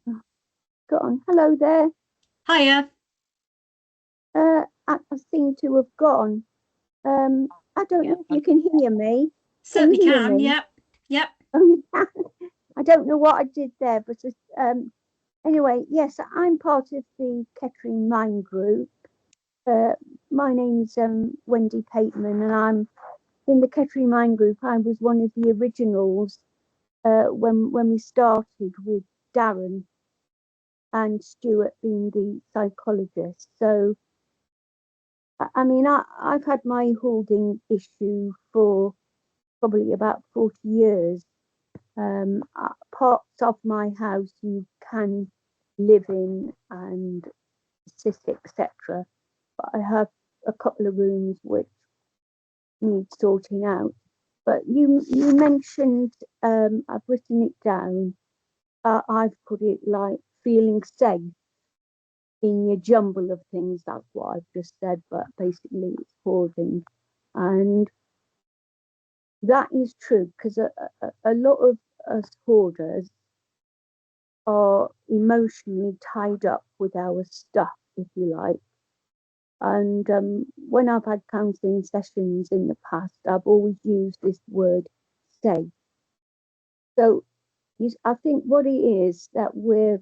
Go on. Hello there. Hiya. I seem to have gone. I don't know if you can hear me. Certainly you can. Me? Yep. Oh, you can. I don't know what I did there, but anyway, yes, I'm part of the Kettering Mind Group. My name's Wendy Pateman, and I'm in the Kettering Mind Group. I was one of the originals when we started, with Darren and Stuart being the psychologist. So, I mean, I've had my hoarding issue for probably about 40 years. Parts of my house you can live in and sit, etc. But I have a couple of rooms which need sorting out. But you mentioned, I've written it down. I've put it like feeling safe in your jumble of things. That's what I've just said, but basically it's hoarding. And that is true, because a lot of us hoarders are emotionally tied up with our stuff, if you like. And when I've had counselling sessions in the past, I've always used this word safe. So I think what it is that we're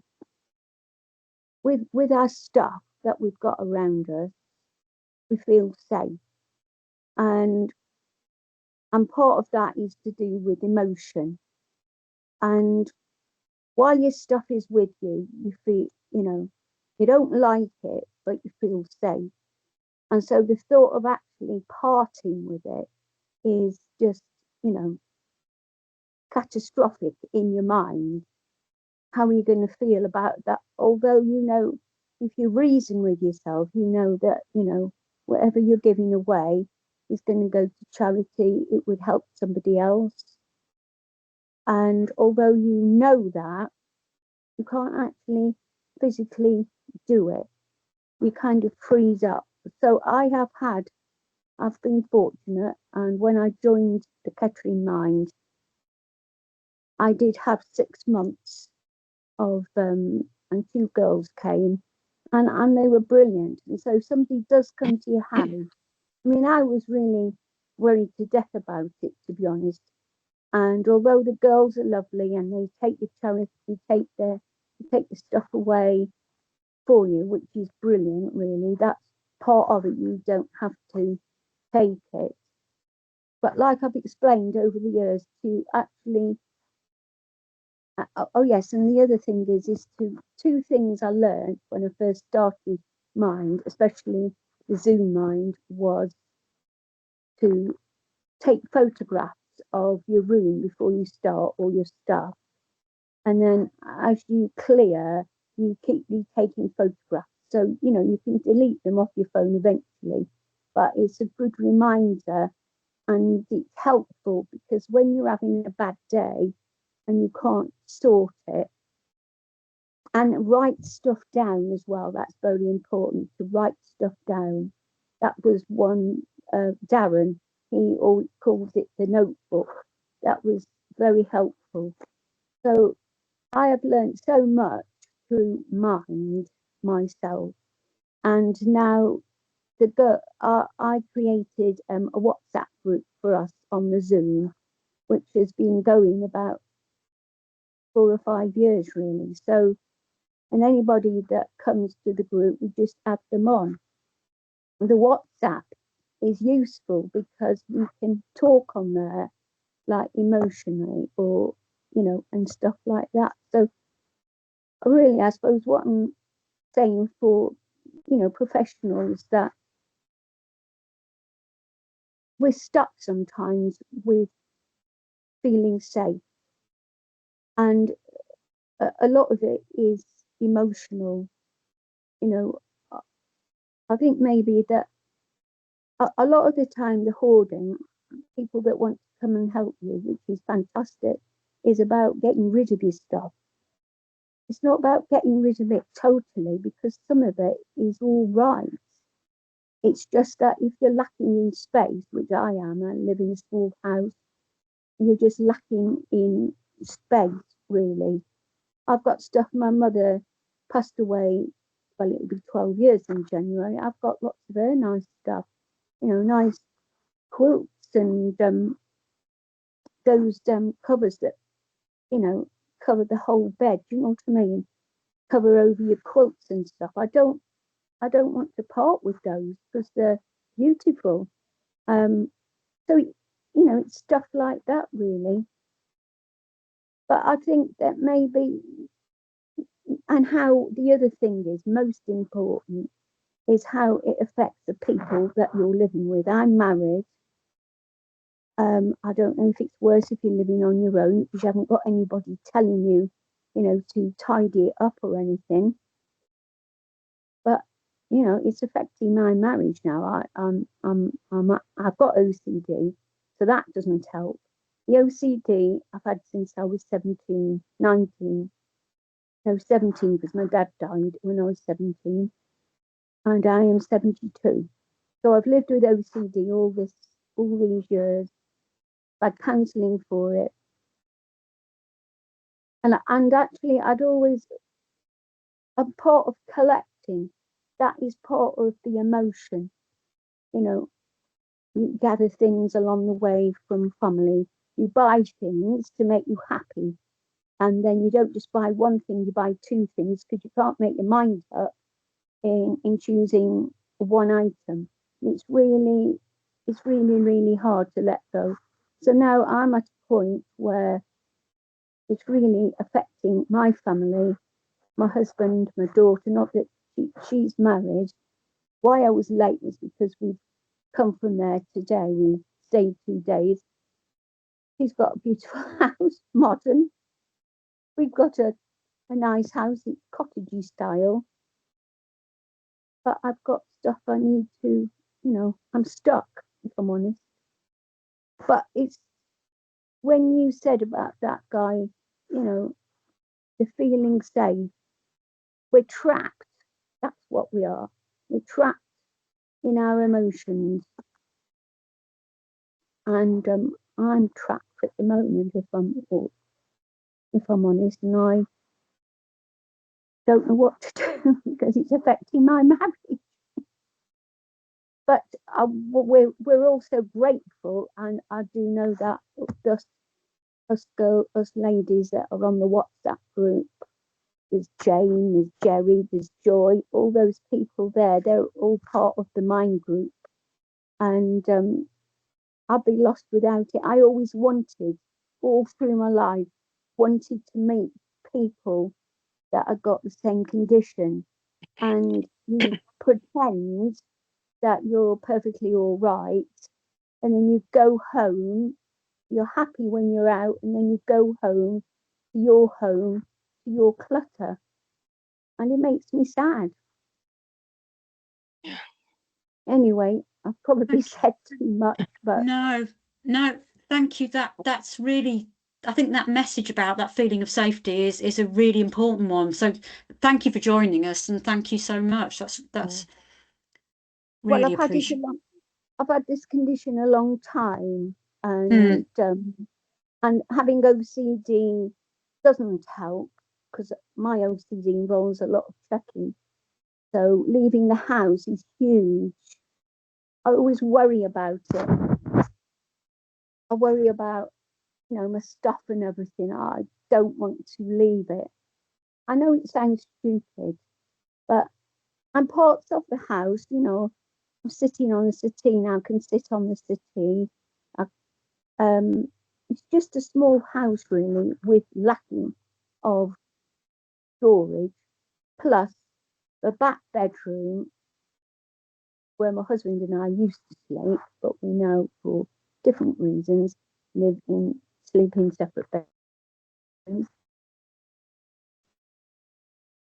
with our stuff that we've got around us, we feel safe. And part of that is to do with emotion. And while your stuff is with you, you feel, you don't like it, but you feel safe. And so the thought of actually parting with it is just, catastrophic in your mind. How are you going to feel about that? Although, if you reason with yourself, you know that, whatever you're giving away is going to go to charity. It would help somebody else. And although you know that, you can't actually physically do it. You kind of freeze up. So I've been fortunate, and when I joined the Kettering Mind, I did have 6 months of, and 2 girls came, and they were brilliant. And so somebody does come to your house. I mean, I was really worried to death about it, to be honest. And although the girls are lovely and they take your charity, take the stuff away for you, which is brilliant, really. That's part of it. You don't have to take it. But like I've explained over the years, to actually, oh yes, and the other thing is two things I learned when I first started Mind, especially the Zoom Mind, was to take photographs of your room before you start, or your stuff, and then as you clear, you keep taking photographs, so you know you can delete them off your phone eventually, but it's a good reminder, and it's helpful because when you're having a bad day and you can't sort it, and write stuff down as well. That's very important, to write stuff down. That was one, Darren, he always calls it the notebook. That was very helpful. So I have learned so much through Mind myself. And now I created a WhatsApp group for us on the Zoom, which has been going about 4 or 5 years really. So, and anybody that comes to the group, we just add them on. The WhatsApp is useful because we can talk on there, like emotionally, or you know, and stuff like that. So really, I suppose what I'm saying for, you know, professionals, that we're stuck sometimes with feeling safe, and a lot of it is emotional. You know, I think maybe that a lot of the time the hoarding, people that want to come and help you, which is fantastic, is about getting rid of your stuff. It's not about getting rid of it totally, because some of it is all right. It's just that if you're lacking in space, which I am, I live in a small house, you're just lacking in space, really. I've got stuff, my mother passed away, well, it'll be 12 years in January. I've got lots of her nice stuff, you know, nice quilts and those covers that, you know, cover the whole bed. Do you know what I mean? Cover over your quilts and stuff. I don't want to part with those because they're beautiful. So you know, it's stuff like that really. But I think that maybe, and how the other thing is most important, is how it affects the people that you're living with. I'm married. I don't know if it's worse if you're living on your own because you haven't got anybody telling you, you know, to tidy it up or anything. But you know, it's affecting my marriage now. I've got OCD, so that doesn't help. The OCD I've had since I was 17, 19. No, 17, because my dad died when I was 17, and I am 72. So I've lived with OCD all these years. I've had counselling for it, and actually I'm part of collecting. That is part of the emotion. You know, you gather things along the way from family. You buy things to make you happy, and then you don't just buy one thing, you buy two things because you can't make your mind up in choosing one item. It's really really hard to let go. So now I'm at a point where it's really affecting my family, my husband, my daughter. Not that she's married. Why I was late was because we've come from there today. We stayed 2 days. She's got a beautiful house, modern. We've got a nice house, it's cottagey style. But I've got stuff I need to, you know, I'm stuck, if I'm honest. But it's when you said about that guy, you know, the feeling safe, we're trapped. That's what we are. We're trapped in our emotions. And I'm trapped at the moment, if I'm honest, and I don't know what to do because it's affecting my marriage. But we're also grateful, and I do know that just us ladies that are on the WhatsApp group. There's Jane, there's Jerry, there's Joy, all those people there. They're all part of the Mind group. And I'd be lost without it. I always wanted, all through my life, wanted to meet people that have got the same condition. And you pretend that you're perfectly all right. And then you go home, you're happy when you're out, and then you go home, to your clutter. And it makes me sad. Anyway, I've probably said too much, but no, thank you. That's really, I think that message about that feeling of safety is a really important one. So thank you for joining us, and thank you so much. That's really well, appreciated. I've had this condition a long time, and having OCD doesn't help because my OCD involves a lot of checking. So leaving the house is huge. I always worry about it. I worry about, my stuff and everything. I don't want to leave it. I know it sounds stupid, but I'm parts of the house, I'm sitting on the settee now, I can sit on the settee. It's just a small house really with lacking of storage, plus the back bedroom where my husband and I used to sleep, but we now, for different reasons, sleep in separate bedrooms.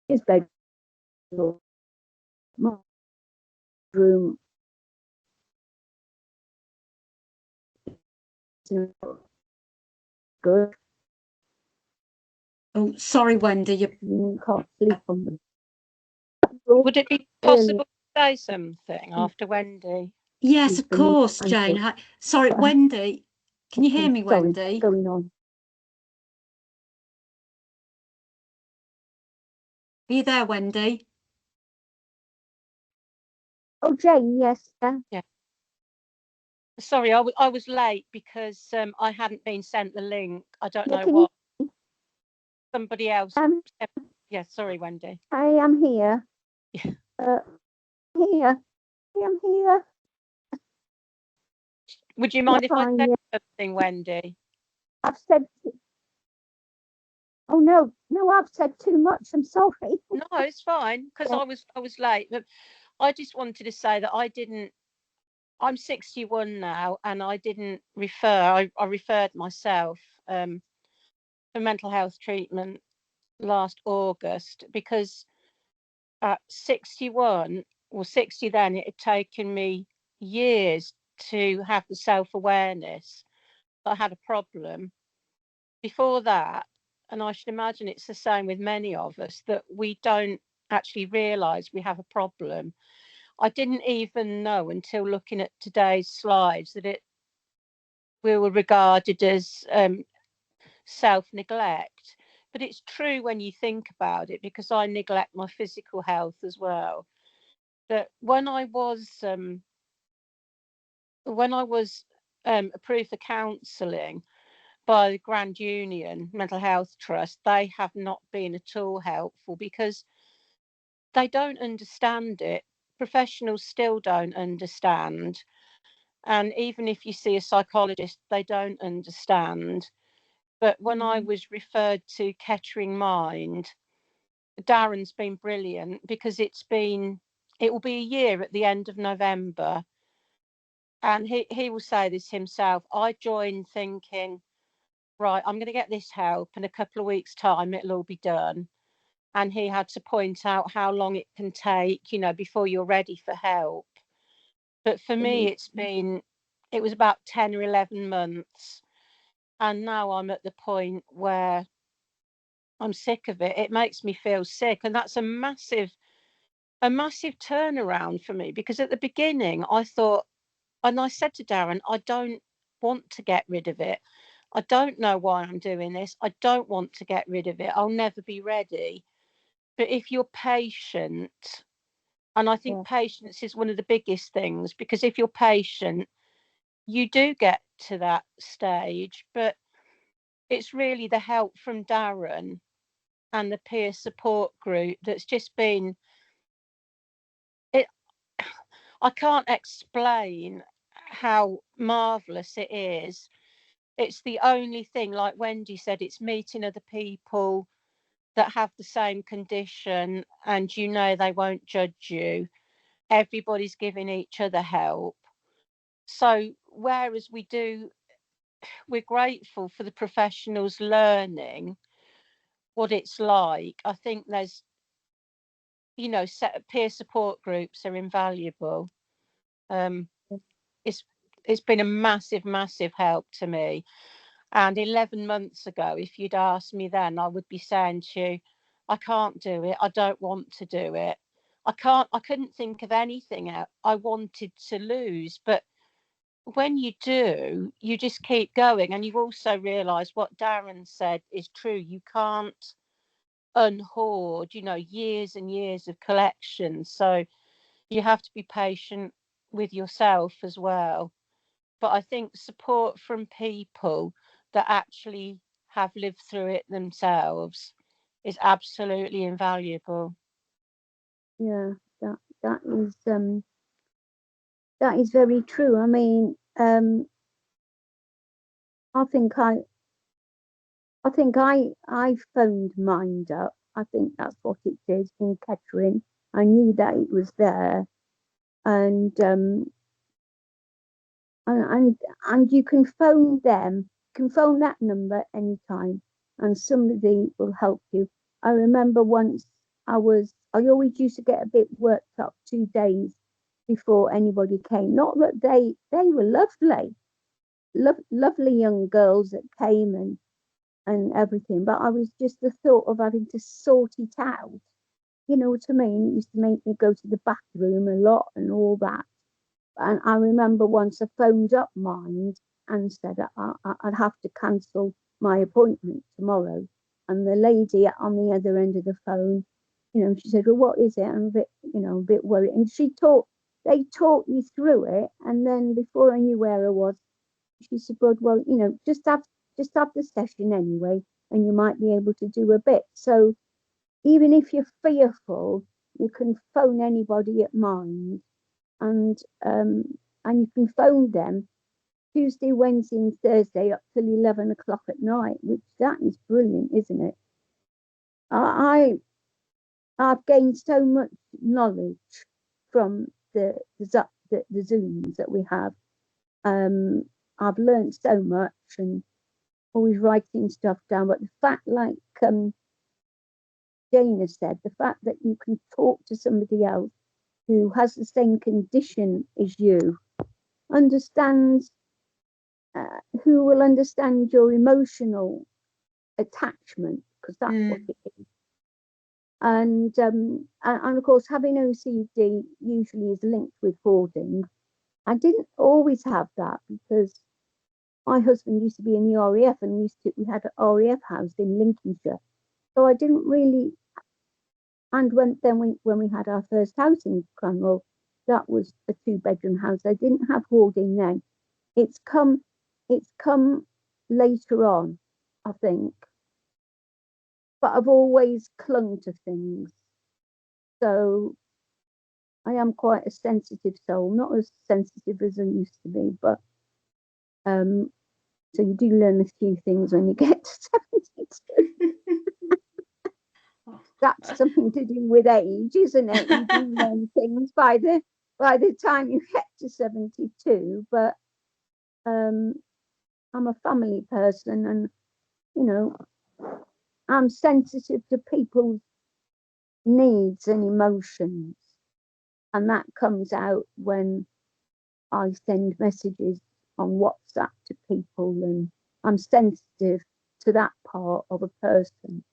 His bedroom, my room, good. Oh, sorry, Wendy, you can't sleep on them. Would it be possible to say something after Wendy? Yes, of course, Jane. Sorry, Wendy. Can you hear me, Wendy? Sorry, what's going on? Are you there, Wendy? Oh, Jane, yes. Yeah. Sorry, I was late because I hadn't been sent the link. I don't know what. Somebody else. Yeah, sorry, Wendy. I am here. Here. I'm here. Would you mind if I said something, Wendy? I've said. Oh no, I've said too much. I'm sorry. No, it's fine because I was late. But I just wanted to say that I'm 61 now, and I didn't refer. I referred myself for mental health treatment last August because at 61 or 60 then, it had taken me years to have the self-awareness that I had a problem. Before that, and I should imagine it's the same with many of us, that we don't actually realise we have a problem. I didn't even know until looking at today's slides that we were regarded as self-neglect. But it's true when you think about it, because I neglect my physical health as well. That when I was approved for counselling by the Grand Union Mental Health Trust, they have not been at all helpful because they don't understand it. Professionals still don't understand. And even if you see a psychologist, they don't understand. But when I was referred to Kettering Mind, Darren's been brilliant because it will be a year at the end of November. And he will say this himself. I joined thinking, right, I'm going to get this help in a couple of weeks' time, it'll all be done. And he had to point out how long it can take, before you're ready for help. But for me, it was about 10 or 11 months. And now I'm at the point where I'm sick of it. It makes me feel sick. And that's a massive turnaround for me, because at the beginning I thought, and I said to Darren, I don't want to get rid of it. I don't know why I'm doing this. I don't want to get rid of it. I'll never be ready. But if you're patient, and I think patience is one of the biggest things, because if you're patient, you do get to that stage. But it's really the help from Darren and the peer support group that's just been it. I can't explain how marvellous it is. It's the only thing, like Wendy said, it's meeting other people that have the same condition, and you know they won't judge you. Everybody's giving each other help. So whereas we're grateful for the professionals learning what it's like, I think there's, you know, peer support groups are invaluable. It's been a massive help to me. And 11 months ago, if you'd asked me then, I would be saying to you, I can't do it. I don't want to do it. I couldn't think of anything I wanted to lose. But when you do, you just keep going. And you also realise what Darren said is true. You can't unhoard, you know, years and years of collections. So you have to be patient with yourself as well. But I think support from people that actually have lived through it themselves is absolutely invaluable. Yeah, that is very true. I mean, I think I phoned Mind Up. I think that's what it is in Kettering. I knew that it was there, and you can phone them. You can phone that number anytime, and somebody will help you. I remember once I always used to get a bit worked up 2 days before anybody came. Not that they were lovely, lovely young girls that came and everything, but I was just the thought of having to sort it out. You know what I mean? It used to make me go to the bathroom a lot and all that. And I remember once I phoned up Mind and said I'd have to cancel my appointment tomorrow. And the lady on the other end of the phone, you know, she said, "Well, what is it?" I'm a bit worried. And they talked me through it. And then before I knew where I was, she said, "Well, you know, just have the session anyway, and you might be able to do a bit." So even if you're fearful, you can phone anybody at Mind, and you can phone them Tuesday, Wednesday, and Thursday up till 11 o'clock at night, which that is brilliant, isn't it? I've gained so much knowledge from the Zooms that we have. I've learned so much and always writing stuff down. But the fact, like Jana said, the fact that you can talk to somebody else who has the same condition as you, understands, who will understand your emotional attachment, because that's what it is. And of course, having OCD usually is linked with hoarding. I didn't always have that because my husband used to be in the RAF, and we had an RAF house in Lincolnshire, so I didn't really. And when we had our first house in Cranwell, that was a 2-bedroom house. I didn't have hoarding then. It's come later on, I think. But I've always clung to things. So I am quite a sensitive soul, not as sensitive as I used to be, but so you do learn a few things when you get to 72. That's something to do with age, isn't it? You do learn things by the time you get to 72. But I'm a family person, and you know, I'm sensitive to people's needs and emotions, and that comes out when I send messages on WhatsApp to people, and I'm sensitive to that part of a person.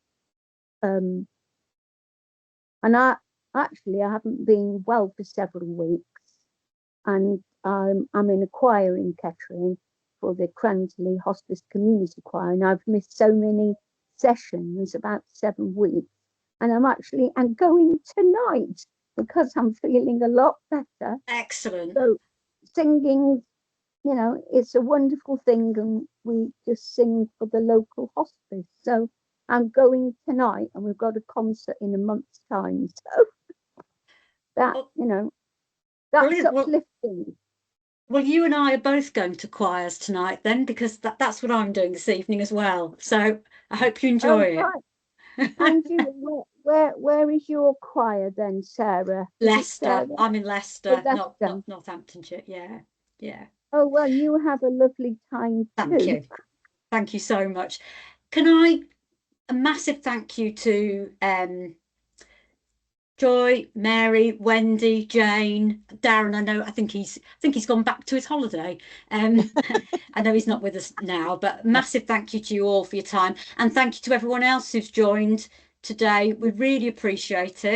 And I haven't been well for several weeks, and I'm in a choir in Kettering for the Cransley Hospice Community Choir, and I've missed so many sessions, about 7 weeks, and I'm going tonight because I'm feeling a lot better. Excellent. So singing you know, it's a wonderful thing, and we just sing for the local hospice. So I'm going tonight, and we've got a concert in a month's time. So that, you know, that's Brilliant. uplifting. Well, you and I are both going to choirs tonight then, because that's what I'm doing this evening as well. So I hope you enjoy it. Right. And you, where is your choir then, Sarah? Leicester. I'm in Leicester, not Northamptonshire. Yeah. Oh, well, you have a lovely time too. Thank you so much. Can I a massive thank you to Joy, Mary, Wendy, Jane, Darren. I think he's gone back to his holiday. I know he's not with us now, but massive thank you to you all for your time, and thank you to everyone else who's joined today. We really appreciate it.